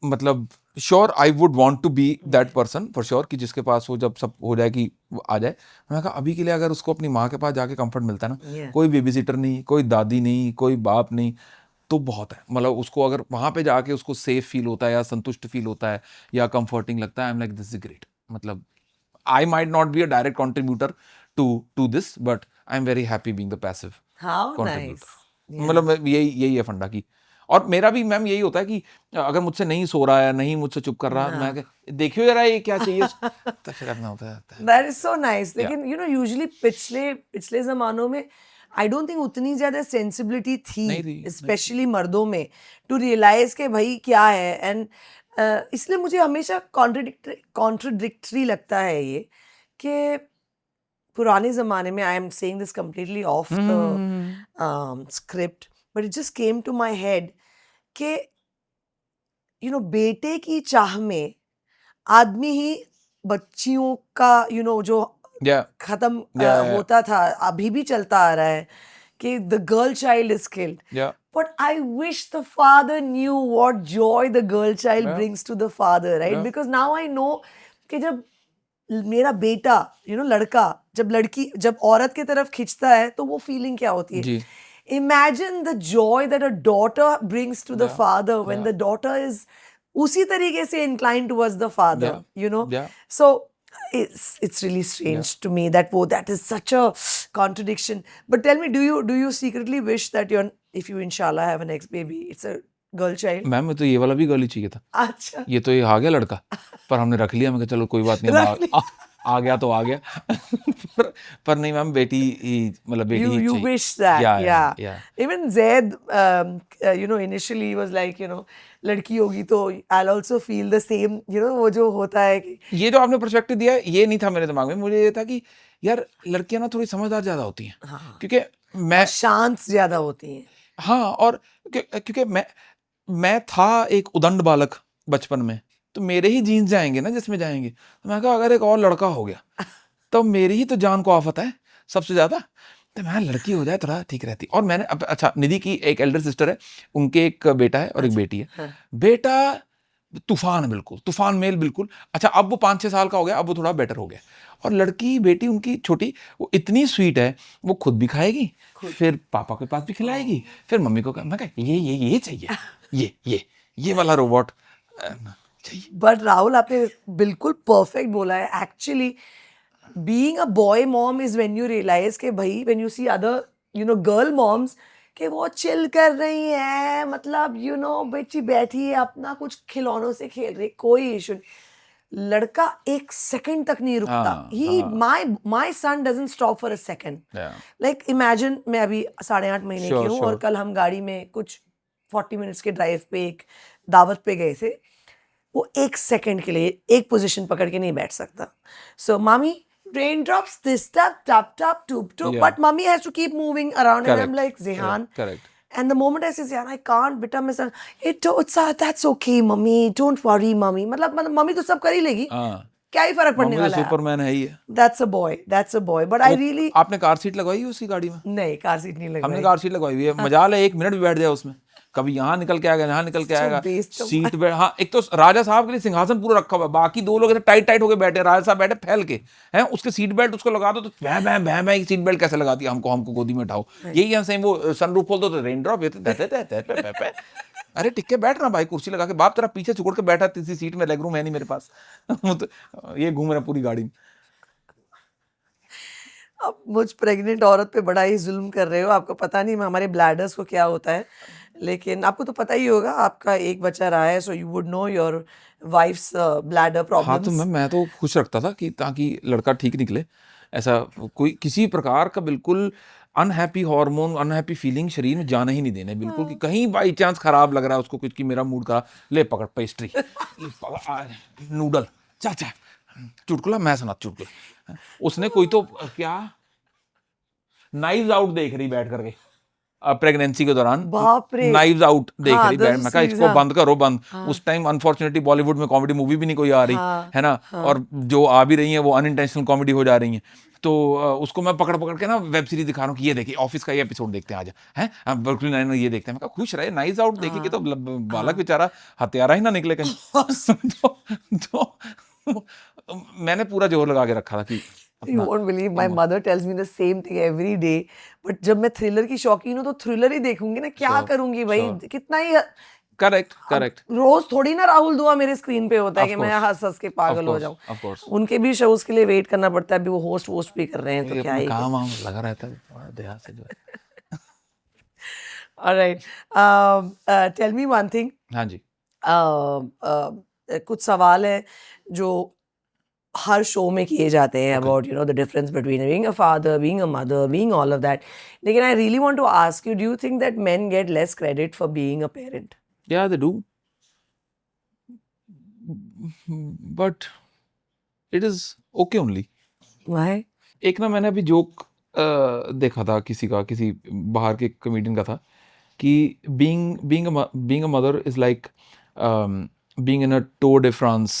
मतलब sure I would want to be that person for sure, कि जिसके पास वो जब सब हो जाए कि आ जाए। मैंने कहा अभी के लिए अगर उसको अपनी माँ के पास जाके कंफर्ट मिलता है ना, कोई बेबी सिटर नहीं, कोई दादी नहीं, कोई बाप नहीं, तो बहुत है। मतलब उसको अगर वहां पे जाके उसको सेफ फील होता है या संतुष्ट फील होता है या कंफर्टिंग लगता है, I am like this is great. मतलब I might not be a direct contributor to this, but I am very happy being the passive contributor. मतलब यही है फंडा की। और मेरा भी मैम यही होता है कि अगर मुझसे नहीं सो रहा है, नहीं मुझसे चुप कर रहा, मैं देखियो जरा ये क्या चाहिए, तो फिर अपना होता है। That is so nice. लेकिन you know usually पिछले जमानों में आई डोंट थिंक उतनी ज्यादा सेंसिबिलिटी नहीं थी, थी स्पेशली मर्दों में टू रियलाइज के भाई क्या है. एंड इसलिए मुझे हमेशा कॉन्ट्रडिक्टरी लगता है ये कि पुराने ज़माने में, I am saying this completely off the script, but it just came to my head कि बेटे की चाह में आदमी ही बच्चियों का जो या खत्म या होता था, अभी भी चलता आ रहा है कि the girl child is killed. या But I wish the father knew what joy the girl child Yeah. brings to the father, right? Yeah. Because now I know कि जब मेरा बेटा लड़का जब औरत की तरफ खिंचता है तो वो फीलिंग क्या होती है. जी Imagine the joy that a daughter brings to the Yeah. father when Yeah. the daughter is उसी तरीके से inclined towards the father, Yeah. Yeah. So it's really strange to me that is such a contradiction. But tell me, do you secretly wish that if you inshallah have an ex baby, it's a girl child? Ma'am मैं तो ये वाला भी गर्ल ही चाहिए था. अच्छा. ये तो ये आ गया लड़का, पर हमने रख लिया. मैं कहा चलो कोई बात नहीं, रख लिया. आ गया तो आ गया. पर नहीं मैम, बेटी ही, मतलब बेटी ही You चाहिए. wish that, Yeah. Even Zaid, initially he was like, लड़की होगी तो I'll also feel the same, वो जो होता है कि ये जो आपने पर्सपेक्टिव दिया है, ये नहीं था मेरे दिमाग में. मुझे ये था कि यार लड़कियां ना थोड़ी समझदार ज्यादा होती हैं. हाँ. क्योंकि मैं शांत ज्यादा होती हैं. हाँ, और क्योंकि मैं था एक उदंड बालक बचपन में, तो मेरे ही जीन्स जाएंगे ना जिसमें जाएंगे. तो मैं कहा अगर एक और लड़का हो गया तो मेरी ही तो जान को आफत है सबसे ज्यादा. तो मैं लड़की हो जाए थोड़ा ठीक रहती. और मैंने अच्छा, निधि की एक एल्डर सिस्टर है, उनके एक बेटा है और एक बेटी है. हाँ. बेटा तूफान है, बिल्कुल तूफान मेल, बिल्कुल. अच्छा, अब वो 5-6 साल का हो गया, अब वो थोड़ा बेटर हो गया. और लड़की बेटी उनकी छोटी, वो इतनी स्वीट है, वो खुद भी खाएगी, फिर पापा के पास भी खिलाएगी, फिर मम्मी को मैं कहा ये चाहिए, ये वाला रोबोट चाहिए. बट राहुल, आपने बिल्कुल परफेक्ट बोला है. Actually being a boy mom is when you realise के भाई, when you see other girl moms कि वो चिल कर रही है, मतलब बेटी बैठी है अपना कुछ खिलौनों से खेल रही, कोई इशू. लड़का एक सेकंड तक नहीं रुकता. My son doesn't stop for a second. Like imagine, मैं अभी 8.5 महीने की हूँ और कल हम गाड़ी में कुछ 40 मिनट्स के ड्राइव पे एक दावत पे गए थे. वो एक सेकंड के लिए एक पोजीशन पकड़ के नहीं बैठ सकता. सो मामी, raindrops, this tap tap tap toop toop, Yeah. but mummy has to keep moving around. Correct. And I'm like, Zehan, Correct. and the moment I say, Zehan, I can't, beta, my son, that's okay, mummy, don't worry, mummy. मतलब मम्मी तो सब कर ही लेगी, क्या ही फर्क पड़ने वाला है. सुपरमैन है ही है. That's a boy, but I really. आपने कार सीट लगवाई है उसी गाड़ी में? नहीं, कार सीट नहीं लगवाई. हमने कार सीट लगवाई हुई है. मजाल है, 1 मिनट भी बैठ जाए उसमें, कभी यहाँ निकल के आएगा, यहाँ निकल के आएगा. सीट बेल्ट, हाँ, एक तो राजा साहब के लिए सिंहासन पूरा रखा हुआ है, बाकी 2 लोग टाइट होके बैठे. राजा साहब बैठे फैल के हैं, उसके सीट बेल्ट उसको लगा दो तो भैं सीट बेल्ट कैसे लगाती है, हमको गोदी में उठाओ. यही हम सेम, वो सनरूफ खोल दो तो रेनड्रॉप, ये तो अरे टिक बैठ रहा भाई, कुर्सी लगा के. बाप तेरा पीछे छुड़ के बैठा, तीसरी सीट में लेग रूम है नहीं मेरे पास. तो ये घूम रहा पूरी गाड़ी में. अब मुझ प्रेग्नेंट औरत पे बड़ा ही जुल्म कर रहे हो. आपको पता नहीं हमारे ब्लैडर्स को क्या होता है, लेकिन आपको तो पता ही होगा, आपका एक बच्चा रहा है, so you would know your wife's bladder problems. हाँ, तो मैं तो खुश रखता था कि ताकि लड़का ठीक निकले. ऐसा कोई किसी प्रकार का बिल्कुल अनहैप्पी हार्मोन, अनहैप्पी फीलिंग शरीर में जाना ही नहीं देने बिल्कुल. कि कहीं बाई चांस खराब लग रहा है उसको कुछ, कि मेरा मूड खराब, ले पकड़ पेस्ट्री, नूडल, चाचा चुटकुला, मैं सुना चुटकुला. उसने कोई तो क्या नाइव्स आउट देख रही बैठ करके प्रेगनेंसी के दौरान. बाप रे. नाइव्स आउट देख रही बैठ. मैं कहा इसको बंद करो, बंद. उस टाइम अनफॉर्चुनेटली बॉलीवुड में कॉमेडी मूवी भी नहीं कोई आ रही है ना, और जो आ भी रही है वो अनइंटेंशनल कॉमेडी हो जा रही है. तो उसको मैं पकड़ के ना वेब सीरीज दिखा रहा हूँ कि ये देखिए ऑफिस का ये एपिसोड देखते हैं आज, हैं ब्रुकलिन नाइन ये देखते हैं. मैं कहा खुश रहे, नाइव्स आउट देखेंगे तो बालक बेचारा हत्यारा ही ना निकले कहीं. तो मैंने पूरा जोर लगा के रखा था कि You won't believe, my mother tells me the same thing every day. But जब मैं थ्रिलर की शौकीन हूँ तो थ्रिलर ही देखूंगी ना, क्या करूंगी भाई, कितना ही. करेक्ट. रोज थोड़ी ना राहुल दुआ मेरे स्क्रीन पे होता है कि मैं हंस के पागल हो जाऊं. उनके भी शोज के लिए वेट करना पड़ता है. अभी वो होस्ट भी कर रहे हैं, तो क्या ही काम लगा रहता है देहात से जो है. Alright, tell me one thing. हाँ जी. कुछ सवाल है जो हर शो में किए जाते हैं about the difference between being a father, being a mother, being all of that. लेकिन I really want to ask you, do you think that men get less credit for being a parent? Yeah, they do. But it is okay only. Why? एक ना मैंने अभी जोक देखा था किसी बाहर के कमेडियन का था कि being a mother is like being in a Tour de France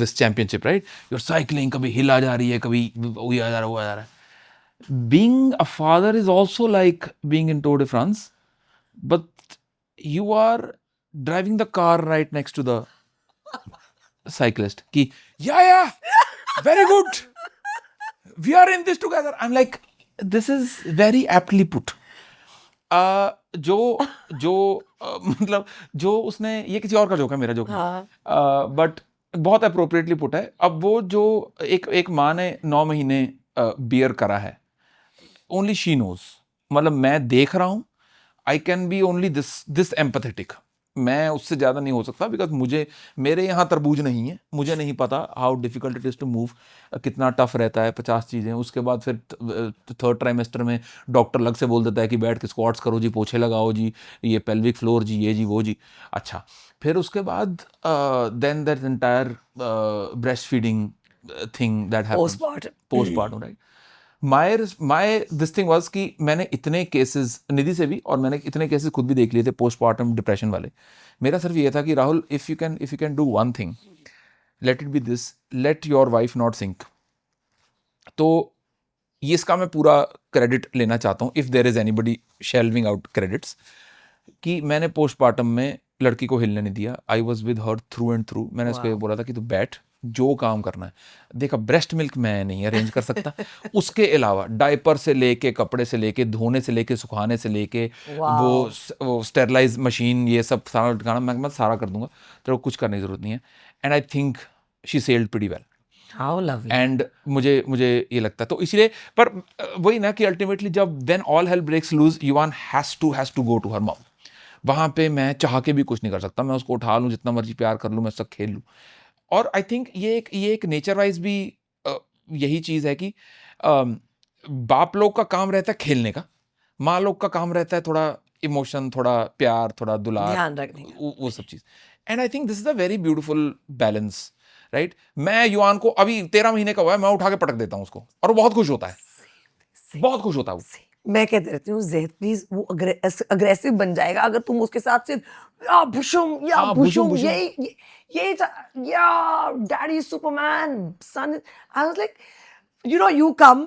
this championship, right? You're cycling, कभी हिल आ जा रही है, कभी वो आ जा रहा है, वो आ जा रहा है. Being a father is also like being in Tour de France, but you are driving the car right next to the cyclist कि yeah very good, we are in this together. I'm like, this is very aptly put. मतलब जो उसने, ये किसी और का जोक है, मेरा जोक हाँ. बट बहुत अप्रोप्रिएटली पुट है. अब वो जो एक माँ ने 9 महीने बियर करा है, ओनली शी नोज. मतलब मैं देख रहा हूँ, I can be only this empathetic. मैं उससे ज़्यादा नहीं हो सकता, बिकॉज मेरे यहाँ तरबूज नहीं है, मुझे नहीं पता how difficult it is to move, कितना टफ रहता है, 50 चीज़ें. उसके बाद फिर 3rd ट्राइमेस्टर में डॉक्टर लग से बोल देता है कि बैठ के स्क्वाट्स करो जी, पोछे लगाओ जी, ये पेल्विक फ्लोर जी, ये जी वो जी. अच्छा, फिर उसके बाद then that entire breastfeeding thing that happens, postpartum, right. My this thing was कि मैंने इतने केसेस, निधि से भी, और मैंने इतने केसेस खुद भी देख लिए थे पोस्टपार्टम डिप्रेशन वाले. मेरा सिर्फ ये था कि Rahul, if you can do one thing, let it be this, let your wife not sink. तो ये इसका मैं पूरा क्रेडिट लेना चाहता हूँ, if there is anybody shelling out credits, कि मैंने पोस्टपार्टम में लड़की को हिलने नहीं दिया. I was with her through and through. मैंने उसको ये बोला था कि तू बैठ, जो काम करना है. देखा, ब्रेस्ट मिल्क मैं नहीं अरेंज कर सकता. उसके अलावा डायपर से लेके, कपड़े से लेके, धोने से लेके, सुखाने से लेके, वो स्टेरलाइज मशीन, ये सब सारा ठिकाना मैं सारा कर दूंगा, तो कुछ करने की जरूरत नहीं है. And I think she sailed pretty well. How lovely. And मुझे ये लगता है, तो इसलिए. पर वही ना कि अल्टीमेटली जब when all hell breaks loose, Yuvan has to go to her mom. वहाँ पे मैं चाह के भी कुछ नहीं कर सकता. मैं उसको उठा लूँ, जितना मर्जी प्यार कर लूँ, मैं उससे खेल लूँ. और आई थिंक ये एक नेचर वाइज भी यही चीज़ है कि बाप लोग का काम रहता है खेलने का, माँ लोग का काम रहता है थोड़ा इमोशन, थोड़ा प्यार, थोड़ा दुलार, ध्यान रखने का. वो सब चीज़. And I think this is a very beautiful balance, right. मैं युवान को अभी 13 महीने का हुआ है, मैं उठा के पटक देता हूँ उसको, और वो बहुत खुश होता है, बहुत खुश होता है वो. मैं कहती रहती हूँ, ज़ेद प्लीज, वो अग्रेसिव बन जाएगा अगर तुम उसके साथ सिर्फ या भुशुम यही या daddy Superman son. I was like, you come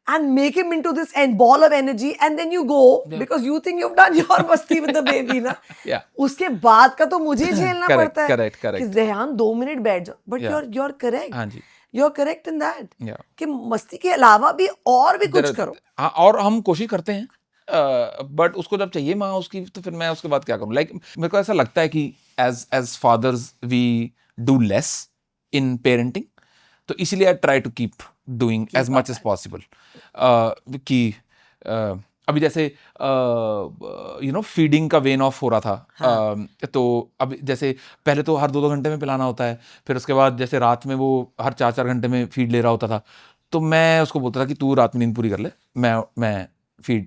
and make him into this ball of energy, and then you go because you think you've done your masti with the baby ना. Yeah. उसके बाद का तो मुझे झेलना पड़ता है. correct. कि ज़ेहान 2 मिनट बैठ जाओ, but you're correct. हाँ जी. You're correct in that. Yeah. कि मस्ती के अलावा भी और भी कुछ करो. हाँ, और हम कोशिश करते हैं, बट उसको जब चाहिए माँ उसकी, तो फिर मैं उसके बाद क्या करूँ. लाइक मेरे को ऐसा लगता है कि as fathers we do less in parenting, तो इसीलिए I try to keep doing as much as possible. कि अभी जैसे फीडिंग का वेन ऑफ हो रहा था. हाँ. तो अब जैसे पहले तो हर 2-2 घंटे में पिलाना होता है, फिर उसके बाद जैसे रात में वो हर 4-4 घंटे में फीड ले रहा होता था. तो मैं उसको बोलता था कि तू रात में नींद पूरी कर ले, मैं फीड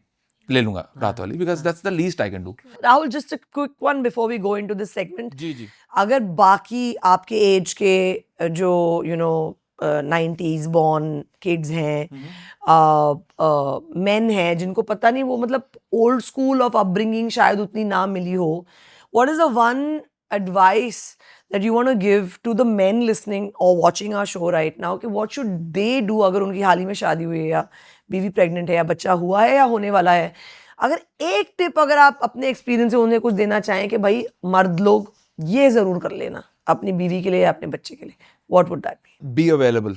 ले लूंगा रात वाली, because that's the least I can do. Rahul, just a quick one before we go into this segment. जी. अगर बाकी आपके एज के जो 90s बॉर्न किड्स हैं, मेन हैं जिनको पता नहीं, वो मतलब ओल्ड स्कूल ऑफ अपब्रिंगिंग शायद उतनी ना मिली हो, what is the one advice that you want to give to the men listening or watching our show right now, कि what should they do अगर उनकी हाल ही में शादी हुई है, या बीवी प्रेग्नेंट है, या बच्चा हुआ है, या होने वाला है. अगर एक टिप अगर आप अपने एक्सपीरियंस से उन्हें कुछ देना चाहें कि भाई मर्द लोग ये जरूर कर लेना अपनी बीवी के लिए या अपने बच्चे के लिए, what would that be? Be available.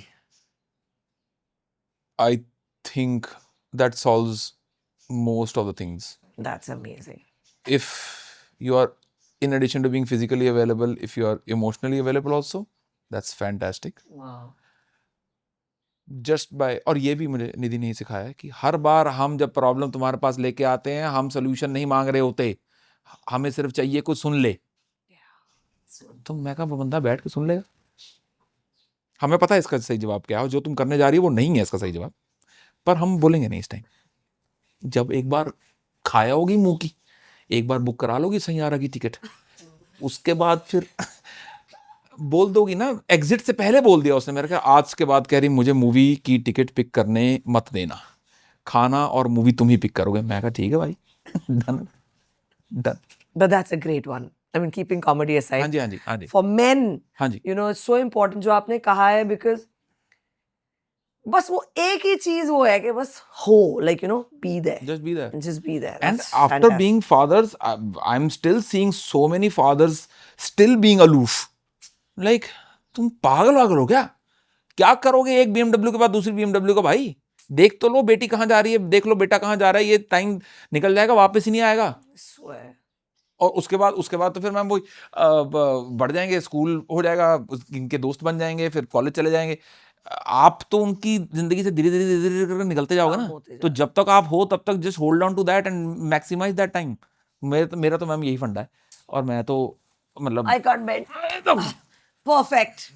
I think that solves most of the things. That's amazing. If you are, in addition to being physically available, if you are emotionally available also, that's fantastic. Wow. Just by, और ये भी मुझे निधि ने सिखाया है कि हर बार हम जब प्रॉब्लम तुम्हारे पास लेके आते हैं, हम सोल्यूशन नहीं मांग रहे होते, हमें सिर्फ चाहिए कुछ सुन ले. तो मैं कहा वो बंदा बैठ के सुन लेगा. हमें पता है इसका सही जवाब क्या है, और जो तुम करने जा रही हो वो नहीं है इसका सही जवाब, पर हम बोलेंगे नहीं इस टाइम। जब एक बार खाया होगी मुंह की, एक बार बुक करा लोगी सैयारा की टिकट, उसके बाद फिर बोल दोगी ना, एग्जिट से पहले बोल दिया उसने, मेरे ख्याल आज के बाद कह रही मुझे मूवी की टिकट पिक करने मत देना, खाना और मूवी तुम ही पिक करोगे। मैं कहा ठीक है भाई, done done. But that's a great one. I mean, keeping comedy aside. हाँ जी हाँ जी हाँ जी For men, हाँ जी। you know, it's so important जो आपने कहा है, because बस वो एक ही चीज वो है कि बस हो, like, you know, be there. Just be there. Just be there. And That's after fantastic. being fathers, I'm still seeing so many fathers still being aloof. Like, तुम पागल वागल हो क्या? क्या करोगे एक BMW के बाद दूसरी BMW का भाई? देख तो लो बेटी कहाँ जा रही है, देख लो बेटा कहाँ जा रहा है, ये टाइम निकल जाएगा, वापस ही नहीं आएगा। Swear. और उसके बाद तो फिर मैम वही बढ़ जाएंगे, स्कूल हो जाएगा, इनके दोस्त बन जाएंगे, फिर कॉलेज चले जाएंगे। आप तो उनकी जिंदगी से धीरे धीरे करके निकलते जाओगे ना, तो जब तक आप हो तब तक just hold on to that and maximise that time. मेरा तो मैम यही फंडा है, और मैं तो मतलब I can't bend. Perfect.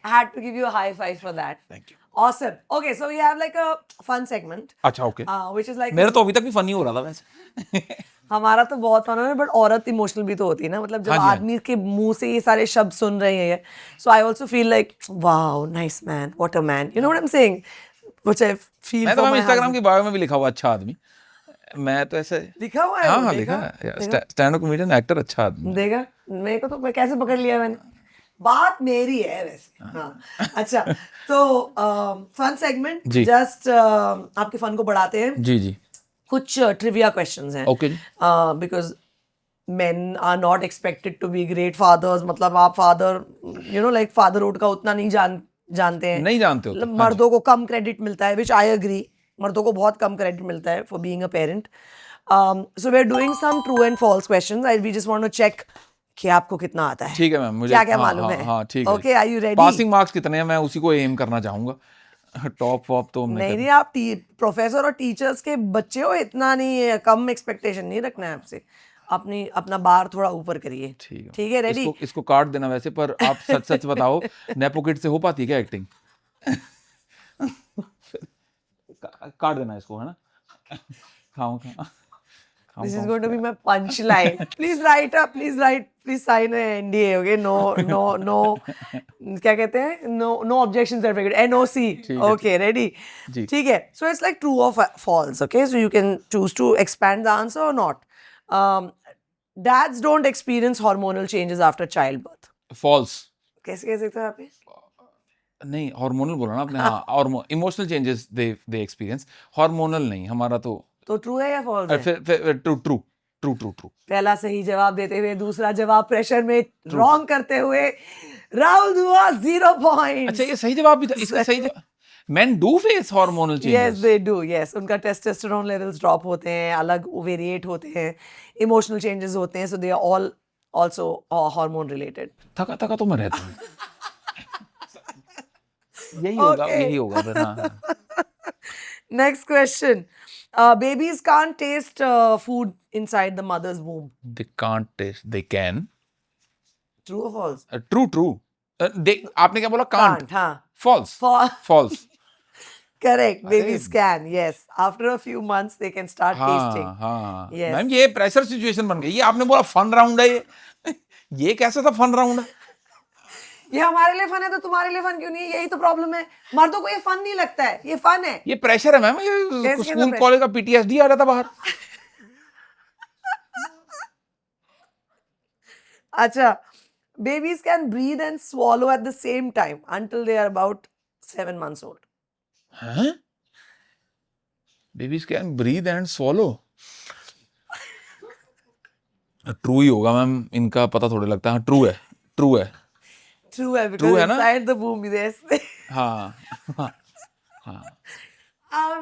I had to give you a high five for that. Thank you. Awesome. Okay, so we have like a fun segment, अच्छा ओके, which is like मेरा तो अभी तक भी फनी हो रहा था वैसे। हमारा तो बहुत फन है, बट औरत इमोशनल भी तो होती है ना, मतलब जब हाँ जी, हाँ आदमी के मुंह से ये सारे शब्द सुन रहे हैं, so I also feel like wow, nice man, what a man, you know what I am saying, which I feel मैं तो फॉर मैम माय इंस्टाग्राम की बायो में भी लिखा हुआ अच्छा आदमी, मैं तो ऐसे लिखा हुआ है हाँ वो, हाँ देखा? लिखा है, स्टैंड अप कॉमेडियन एक्टर अच्छा आदमी। देखा, मेरे को तो मैं कैसे पकड़ लिया मैंने, बात मेरी है वैसे। हाँ अच्छा, तो फन सेगमेंट, जी। जस्ट आपके फन को बढ़ाते हैं, जी जी कुछ ट्रिविया क्वेश्चंस हैं, ओके जी। Because men are not expected to be great fathers, मतलब आप father, you know, like fatherhood का उतना नहीं जानते हैं, नहीं जानते होते, मतलब हाँ मर्दों को कम क्रेडिट मिलता है, which I agree, मर्दों को बहुत कम क्रेडिट मिलता है for being a parent. So we're doing some true and false questions. We just want to check कि आपको कितना आता है, ठीक है मैम, मुझे क्या क्या हाँ, मालूम हाँ, है। हाँ ठीक है। Okay, are you ready? Passing marks कितने हैं मैं उसी को एम करना चाहूंगा, टॉप वॉप तो हमने नहीं कर- नहीं, आप प्रोफेसर और टीचर्स के बच्चे हो, इतना नहीं, कम एक्सपेक्टेशन नहीं रखना है आपसे, अपना बार थोड़ा ऊपर करिए। ठीक है, रेडी? इसको काट देना वैसे, पर आप सच सच बताओ, नेपो किड से हो पाती है क्या एक्टिंग? काट देना इसको, है ना? खाओ This is going to be my punchline. Please write up. Please sign an NDA. Okay, no. क्या कहते हैं? No objection certificate. NOC. Okay, ready? जी। ठीक है. So it's like true or false. Okay, so you can choose to expand the answer or not. Dads don't experience hormonal changes after childbirth. False. कैसे कह सकते हैं आप ये? नहीं, हार्मोनल बोला ना आपने, हाँ, और इमोशनल चेंजेस दे एक्सपीरियंस, हार्मोनल नहीं, हमारा तो ट्रू है या फॉल्स है? फिर ट्रू। पहला सही जवाब देते हुए दूसरा जवाब प्रेशर में रॉन्ग करते हुए राहुल दुआ 0 पॉइंट। अच्छा, ये सही जवाब भी था, इसका सही जवाब, men do face hormonal changes. Yes, they do. Yes, उनका टेस्टोस्टेरोन लेवल्स ड्रॉप होते हैं, अलग वेरिएट होते हैं, इमोशनल चेंजेस होते हैं, so they are all also hormone related. थका तो मैं रहता हूँ। यही होगा फिर, हाँ। Next question, babies can't taste food inside the mother's womb. They can't taste, they can. True or false? True. आपने क्या बोला? Can't. हाँ. False. Correct. Babies can. Yes. After a few months, they can start tasting. हाँ। Yes. मैम ये प्रेशर सिचुएशन बन गई। ये आपने बोला फन राउंड है, ये कैसा था फन राउंड? ये हमारे लिए फन है तो तुम्हारे लिए फन क्यों नहीं है? यही तो प्रॉब्लम है, मर्दों को ये फन नहीं लगता है, ये फन है। ये प्रेशर है मैम, ये स्कूल कॉलेज का PTSD आ जाता बाहर। अच्छा, babies can breathe and swallow at the same time until they are about 7 months old. हैं? Babies can breathe and swallow. True ही होगा मैम, इनका पता थोड़े लगता है। ट्रू है True है, because है ना? inside the womb yes. हाँ।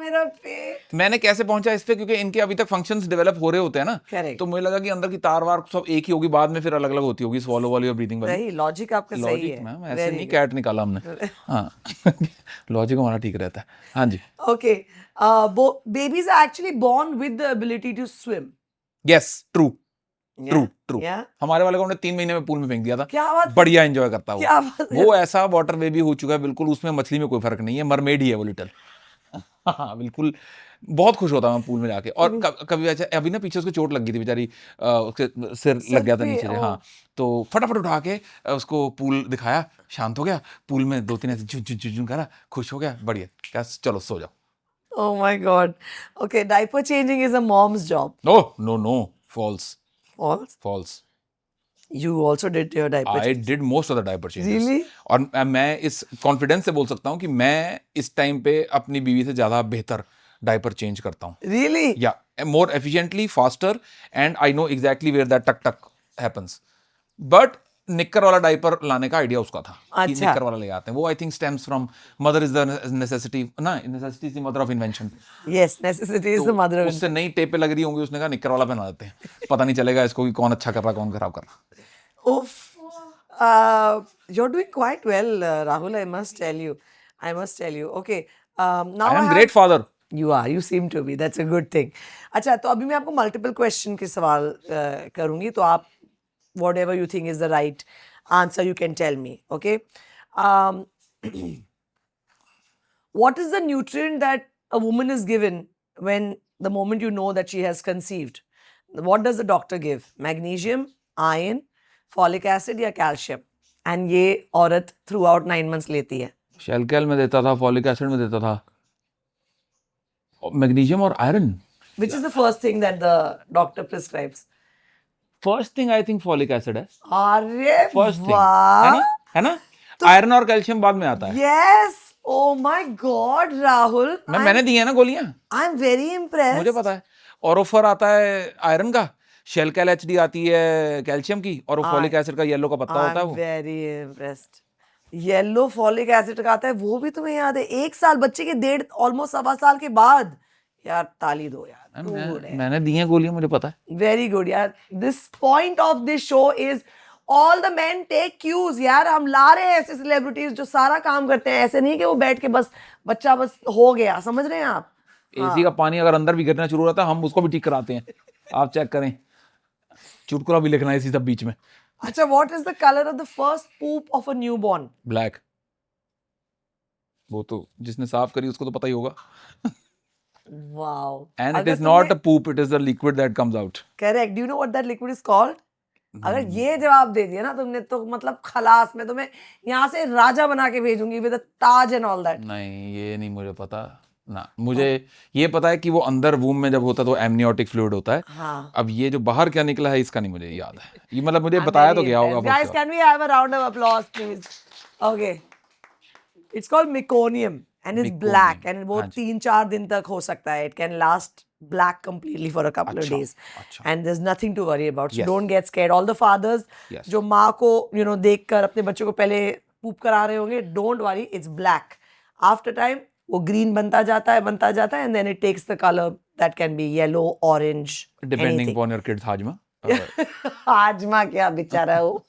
मेरा पेट। मैंने कैसे पहुंचा इस पे, क्योंकि इनके अभी तक फंक्शंस डेवलप हो रहे होते हैं ना, Correct. तो मुझे लगा कि अंदर की तार वार सब एक ही होगी, बाद में फिर अलग अलग होती होगी, स्वॉलो वाली और ब्रीदिंग वाली। सही, लॉजिक आपका सही लॉजिक है। मैम, ऐसे नहीं कैट निकाला हमने। हाँ, लॉजिक हमारा ठीक रहता है। हाँ जी। Okay, babies are actually born with the ability to swim. Yes, true. True true Yeah? हमारे वाले को हमने 3 महीने में पूल में फेंक दिया था क्या बात बढ़िया एंजॉय करता है क्या बात है? वो ऐसा वाटर बेबी हो चुका है बिल्कुल उसमें मछली में कोई फर्क नहीं है मरमेड ही है वो लिटिल हाँ बिल्कुल बहुत खुश होता मैं पूल में जाके और कभी अच्छा अभी ना पीछे उसको चोट लग गई थी बेचारी उसके सिर लग गया था पे, नीचे से ओह। हाँ तो फटाफट उठा के उसको पूल दिखाया शांत हो गया पूल में 2-3 ऐसे झुन झुन झुन झुन करा खुश हो गया बढ़िया क्या चलो सो जाओ Oh my God. Okay, diaper changing is a mom's job. No false False. False You also did your diaper I change. Did most of the diaper changes Really? और मैं इस कॉन्फिडेंस से बोल सकता हूँ कि मैं इस टाइम पे अपनी बीवी से ज़्यादा बेहतर डायपर चेंज करता हूँ Really? या more efficiently faster and I know exactly where that tuck tuck happens but निक्कर वाला डायपर लाने का आइडिया उसका था कि अच्छा। निक्कर वाला ले आते हैं वो I think stems from mother is the necessity ना necessity is the mother of invention Yes, necessity is the mother of उससे नई टेपें लग रही होंगी उसने कहा निक्कर वाला पहना देते हैं पता नहीं चलेगा इसको कि कौन अच्छा कर रहा कौन खराब कर रहा Oof. You're doing quite well, Rahul. I must tell you. I must tell you. Okay. Now I I am have. Great father You are. You seem to be. That's a good thing. अच्छा तो अभी मैं आपको multiple question के सवाल करूँगी तो आप whatever you think is the right answer you can tell me. Okay. Um, what is the nutrient that a woman is given when the moment you know that she has conceived? What does the doctor give? Magnesium, iron, folic acid या calcium? And ये औरत throughout 9 months लेती है. शेलकैल में देता था फॉलिक एसिड में देता था मैग्नीशियम और iron Which is the first thing that the doctor prescribes? First thing I think folic acid है अरे फर्स्ट थिंग वाह! है ना आयरन और कैल्शियम बाद में आता है Yes! Oh my God, Rahul! मैंने दी है ना गोलियां I'm very impressed. मुझे पता है ओरोफर आता है आयरन का शेलकैल एचडी आती है कैल्शियम की और फॉलिक एसिड का येलो का पत्ता होता है I'm वो very impressed. Yellow folic acid का आता है वो भी तुम्हें याद है 1 साल बच्चे के 1.5 ऑलमोस्ट 1.25 साल के बाद यार ताली दो यार too good है मैंने दी है गोलियां मुझे पता है वेरी गुड यार this point of this show is all the main take cues यार हम ला रहे हैं ऐसे सेलिब्रिटीज जो सारा काम करते हैं ऐसे नहीं कि वो बैठ के बस बच्चा बस हो गया समझ रहे हैं आप एसी का पानी अगर अंदर भी गिरना शुरू होता है हम उसको भी ठीक कराते हैं आप चेक करें चुटकुला भी लिखना है इसी सब बीच में अच्छा what is the colour of the first poop of a newborn black वो तो जिसने साफ करी उसको तो पता ही होगा wow and it is not a poop it is the liquid that comes out correct do you know what that liquid is called अगर ये जवाब दे दिया ना तुमने तो मतलब खलास मैं तुम्हें यहाँ से राजा बना के भेजूंगी with Taj and all that नहीं ये नहीं मुझे पता ना मुझे ये पता है कि वो अंदर वूम में जब होता है तो एमनियोटिक फ्लूइड होता है हाँ अब ये जो बाहर क्या निकला है इसका नहीं मुझे याद है ये मतलब मुझे बताया तो गया होगा guys can we have a round of applause please okay it's called meconium and it's black and वो 3-4 दिन तक हो सकता है it can last black completely for a couple of days and there's nothing to worry about so don't get scared all the fathers जो माँ को you know देखकर अपने बच्चों को पहले पूप करा रहे होंगे don't worry it's black after time वो ग्रीन बनता जाता है and then it takes the color that can be yellow orange depending anything upon your kids हाजमा हाजमा क्या बेचारा वो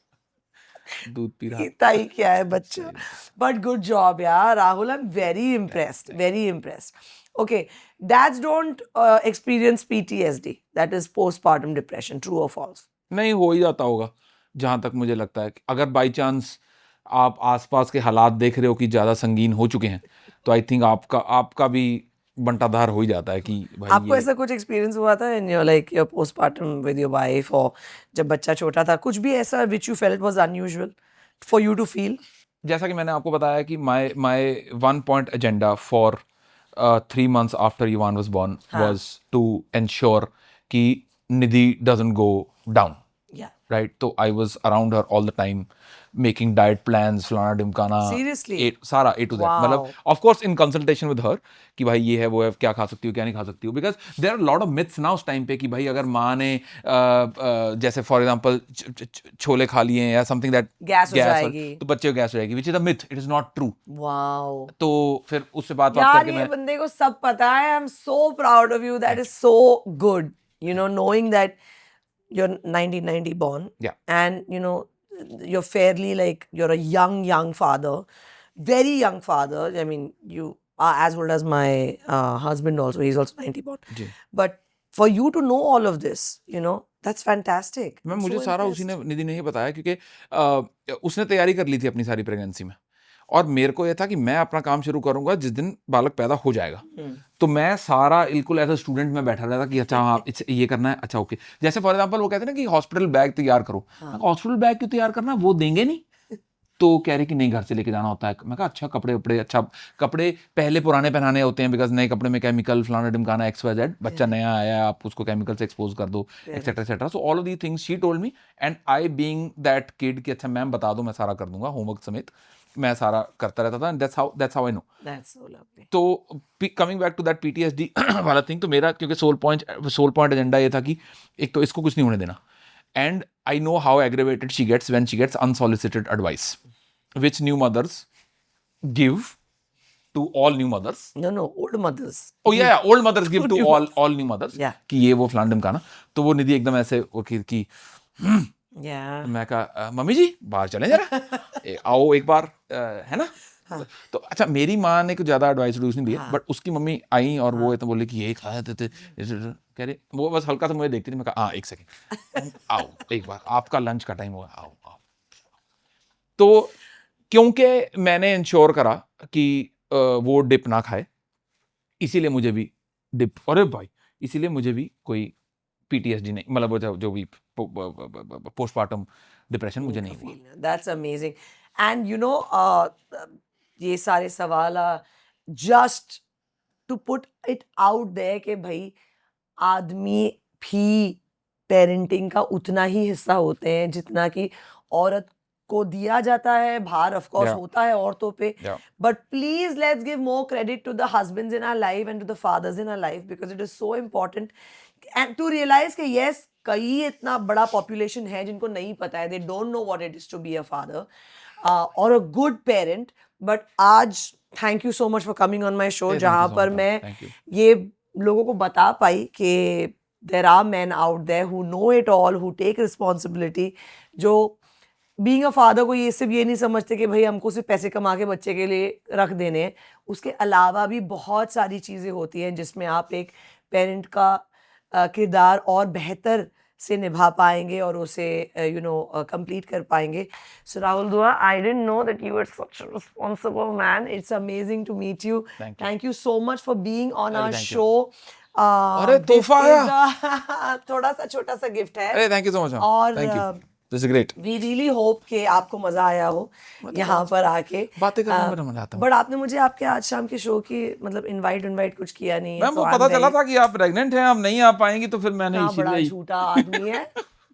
दूध पी रहा पीता ही क्या है बच्चा बट गुड जॉब यार राहुल आई am very impressed okay dads don't experience PTSD that is postpartum depression true or false नहीं हो ही जाता होगा जहां तक मुझे लगता है कि अगर बाई चांस आप आसपास के हालात देख रहे हो कि ज़्यादा संगीन हो चुके हैं तो आई थिंक आपका भी बंटाधार हो ही जाता है कि भाई आपको ऐसा कुछ एक्सपीरियंस हुआ था in your like your postpartum with your wife और जब बच्चा छोटा था कुछ भी ऐसा which you felt was unusual for you to feel जैसा कि मैंने आपको बताया कि my 1 point agenda for 3 months after Yuvan was born was to ensure कि निधि doesn't go down right so I was around her all the time making diet plans फलाना ढिमकाना Seriously? सारा A to Z मतलब of course in consultation with her कि भाई ये है वो है क्या खा सकती हो क्या नहीं खा सकती हो because there are a lot of myths ना उस टाइम पे कि भाई अगर माँ ने जैसे फॉर एग्जांपल छोले खा लिए हैं या समथिंग दैट गैस हो जाएगी तो बच्चे को गैस हो जाएगी which is a myth it is not true wow तो फिर उससे बात यार करके ये मैं बंदे को सब पता है I am so proud of you that is so good you know knowing that you're 1990 born and you know you're fairly like you're a young father very young father I mean you are as old as my husband also he's also 90 born but for you to know all of this, you know, that's fantastic. Ma'am I'm मुझे so सारा impressed. उसी ने निधि ने ही बताया, क्योंकि उसने तैयारी कर ली थी अपनी सारी प्रेगनेंसी में, और मेरे को ये था कि मैं अपना काम शुरू करूंगा जिस दिन बालक पैदा हो जाएगा। तो मैं सारा बिल्कुल एज अ स्टूडेंट में बैठा रहता कि अच्छा हाँ ये करना है, अच्छा ओके। जैसे फॉर एग्जांपल वो कहते हैं ना कि हॉस्पिटल बैग तैयार करो, हॉस्पिटल बैग क्यों तैयार करना, वो देंगे नहीं। तो कह रही कि नहीं घर से लेके जाना होता है। मैं कहा अच्छा कपड़े वपड़े, अच्छा कपड़े पहले पुराने पहनाने होते हैं, बिकॉज नए कपड़े में केमिकल फलाना ढिमकाना XYZ, बच्चा नया आया है आप उसको केमिकल से एक्सपोज कर दो, etcetera etcetera. So all of the things she told me, and I being that kid कि अच्छा मैम बता दो मैं सारा कर दूंगा, होमवर्क समेत मैं सारा करता रहता था। That's how I know. That's so lovely. तो coming back to that PTSD वाला थिंग, तो मेरा क्योंकि सोल पॉइंट एजेंडा ये था कि एक तो इसको कुछ नहीं होने देना, and I know how aggravated she gets when she gets unsolicited advice, which new mothers give to all new mothers. No, old mothers. Oh yeah, old mothers give to all new mothers. Yeah. कि ये वो फलान ढिमकाना। तो वो निधि एकदम ऐसे वो कि Yeah. मैं कहा मम्मी जी बाहर चलें जरा, आओ एक बार, है ना। तो अच्छा मेरी माँ ने कुछ ज़्यादा एडवाइस नहीं दिया, बट उसकी मम्मी आई और वो तो बोले कि यही खाया थे कह रहे, वो बस हल्का सा मुझे देखती थी। मैं कहा हाँ एक सेकेंड, आओ एक बार, आपका लंच का टाइम होगा, आओ आओ। तो क्योंकि मैंने इंश्योर करा कि वो डिप ना खाए, इसीलिए मुझे भी डिप, अरे भाई इसीलिए मुझे भी कोई PTSD नहीं, मतलब जो भी पोस्टमार्टम डिप्रेशन मुझे नहीं हुआ। That's amazing. And you know, ये सारे सवाल just to put it out there कि भाई आदमी भी पेरेंटिंग का उतना ही हिस्सा होते हैं जितना कि औरत को दिया जाता है। भार ऑफ कोर्स Yeah. होता है औरतों पे, Yeah. but please let's give more credit to the husbands in our life and to the fathers in our life, because it is so important and to realize कि yes, कई इतना बड़ा population है जिनको नहीं पता है, they don't know what it is to be a father or a good parent. But आज thank you so much for coming on my show, Hey, thank you जहाँ so पर much, मैं thank you. ये लोगों को बता पाई कि there are men out there who know it all, who take responsibility, जो बीइंग अ फादर को ये सिर्फ ये नहीं समझते कि भाई हमको सिर्फ पैसे कमा के बच्चे के लिए रख देने हैं, उसके अलावा भी बहुत सारी चीज़ें होती हैं जिसमें आप एक पेरेंट का किरदार और बेहतर से निभा पाएंगे और उसे कंप्लीट कर पाएंगे. So Rahul Dua, I didn't know that you were such a responsible man. It's amazing to meet you. Thank you so much for being on our show. अरे तोहफा आया, थोड़ा सा छोटा सा गिफ्ट है. अरे थैंक यू सो मच, और thank you, this is great. We really hope कि आपको मजा आया हो यहाँ पर आके बातें करने में बड़ा मजा आता है। बट आपने मुझे आपके आज शाम के शो की मतलब इनवाइट कुछ किया नहीं है. मैम वो पता चला था कि आप प्रेग्नेंट हैं, आप नहीं आ पाएंगी, तो फिर मैंने बड़ा इसीलिए झूठा आदमी है.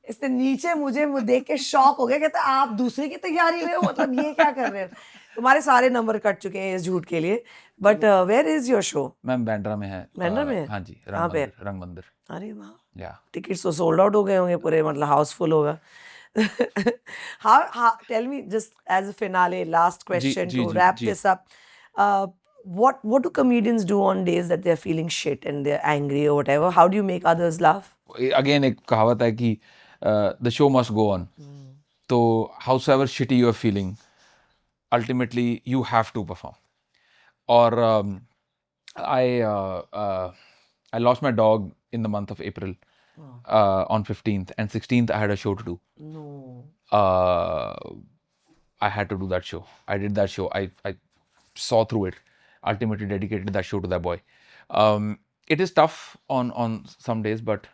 इसने नीचे मुझे देख के शॉक हो गया, कहता आप दूसरे की तैयारी में हो, मतलब ये क्या कर रहे हो. तुम्हारे सारे नंबर कट चुके हैं इस झूठ के लिए. But where is your show? Ma'am Bandra में है. बांद्रा में है? हाँ जी, कहाँ पे? रंग मंदिर. अरे वाह, या टिकट्स तो सोल्ड आउट हो गए होंगे पूरे, मतलब हाउसफुल होगा. how tell me, just as a finale, last question to wrap this up, what do comedians do on days that they're feeling shit and they're angry or whatever? How do you make others laugh? Again एक कहावत है कि the show must go on. तो howsoever shitty you are feeling, ultimately you have to perform. और I lost my dog in the month of April. On 15th and 16th I had a show to do. No. I had to do that show. I did that show. I saw through it. Ultimately dedicated that show to that boy. It is tough on some days, but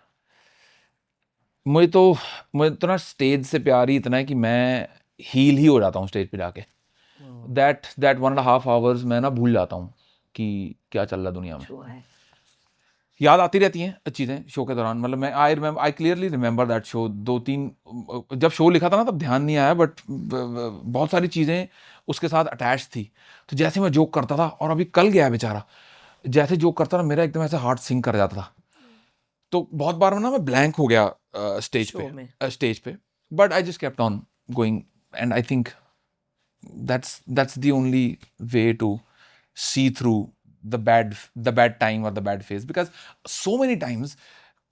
मुझे तो ना स्टेज से प्यार ही इतना है कि मैं हील ही हो जाता हूँ स्टेज पे जाके. That 1.5 hours मैं ना भूल जाता हूँ कि क्या चल रहा है दुनिया में. याद आती रहती हैं चीज़ें शो के दौरान. मतलब I clearly remember that show. 2-3 जब शो लिखा था ना तब ध्यान नहीं आया, बट बहुत सारी चीज़ें उसके साथ अटैच थी. तो जैसे मैं जोक करता था, और अभी कल गया बेचारा, जैसे जोक करता था मेरा एकदम ऐसे हार्ट सिंक कर जाता था. तो बहुत बार ना मैं ब्लैंक हो गया स्टेज पे. But I just kept on going, and I think that's the only way to see through the bad time or the bad phase, because so many times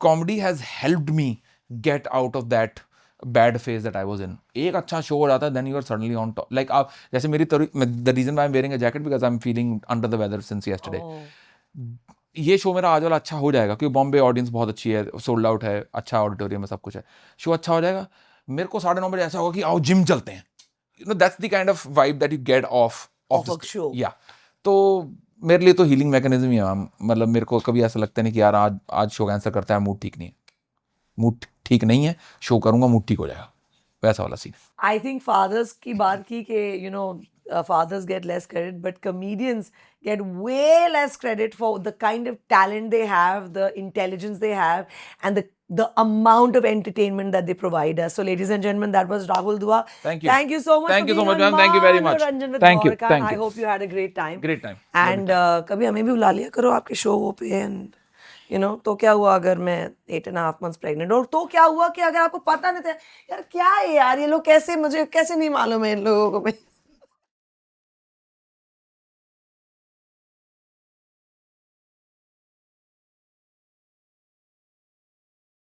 comedy has helped me get out of that bad phase that I was in. एक अच्छा शो हो जाता है, then you are suddenly on top. Like आप जैसे the reason why I'm wearing a jacket because I'm feeling under the weather since yesterday. ये शो मेरा आज वाला अच्छा हो जाएगा क्योंकि बॉम्बे ऑडियंस बहुत अच्छी है, सोल्ड आउट है, अच्छा ऑडिटोरियम है, सब कुछ है, शो अच्छा हो जाएगा, मेरे को 9:30 बजे ऐसा होगा कि आओ जिम चलते हैं, you know that's the kind of vibe that you get of Of a show. या। तो मेरे लिए तो हीलिंग मैकेनिज्म ही है मैम, मतलब मेरे को कभी ऐसा लगता नहीं कि यार आज शो कैंसिल करता है, मूड ठीक नहीं है, मूड ठीक नहीं है, शो करूंगा मूड ठीक हो जाएगा, वैसा वाला सीन। I think fathers की बात की कि you know fathers get less credit, but comedians get way less credit for the kind of talent they have, the intelligence they have, and the amount of entertainment that they provide us. So, ladies and gentlemen, that was Rahul Dua. Thank you. Thank you so much. Thank for you so being much, on ma'am. Thank you very much. Manoranjan with Thank you. Gaurav Khan. Thank I you. hope you had a great time. Great time. And कभी हमें भी बुला लिया करो आपके शो पे, and you know, तो क्या हुआ अगर मैं 8.5 months pregnant, और तो क्या हुआ कि अगर आपको पता नहीं था यार, क्या है यार ये लोग, कैसे मुझे कैसे नहीं मालूम है इन लोगों को।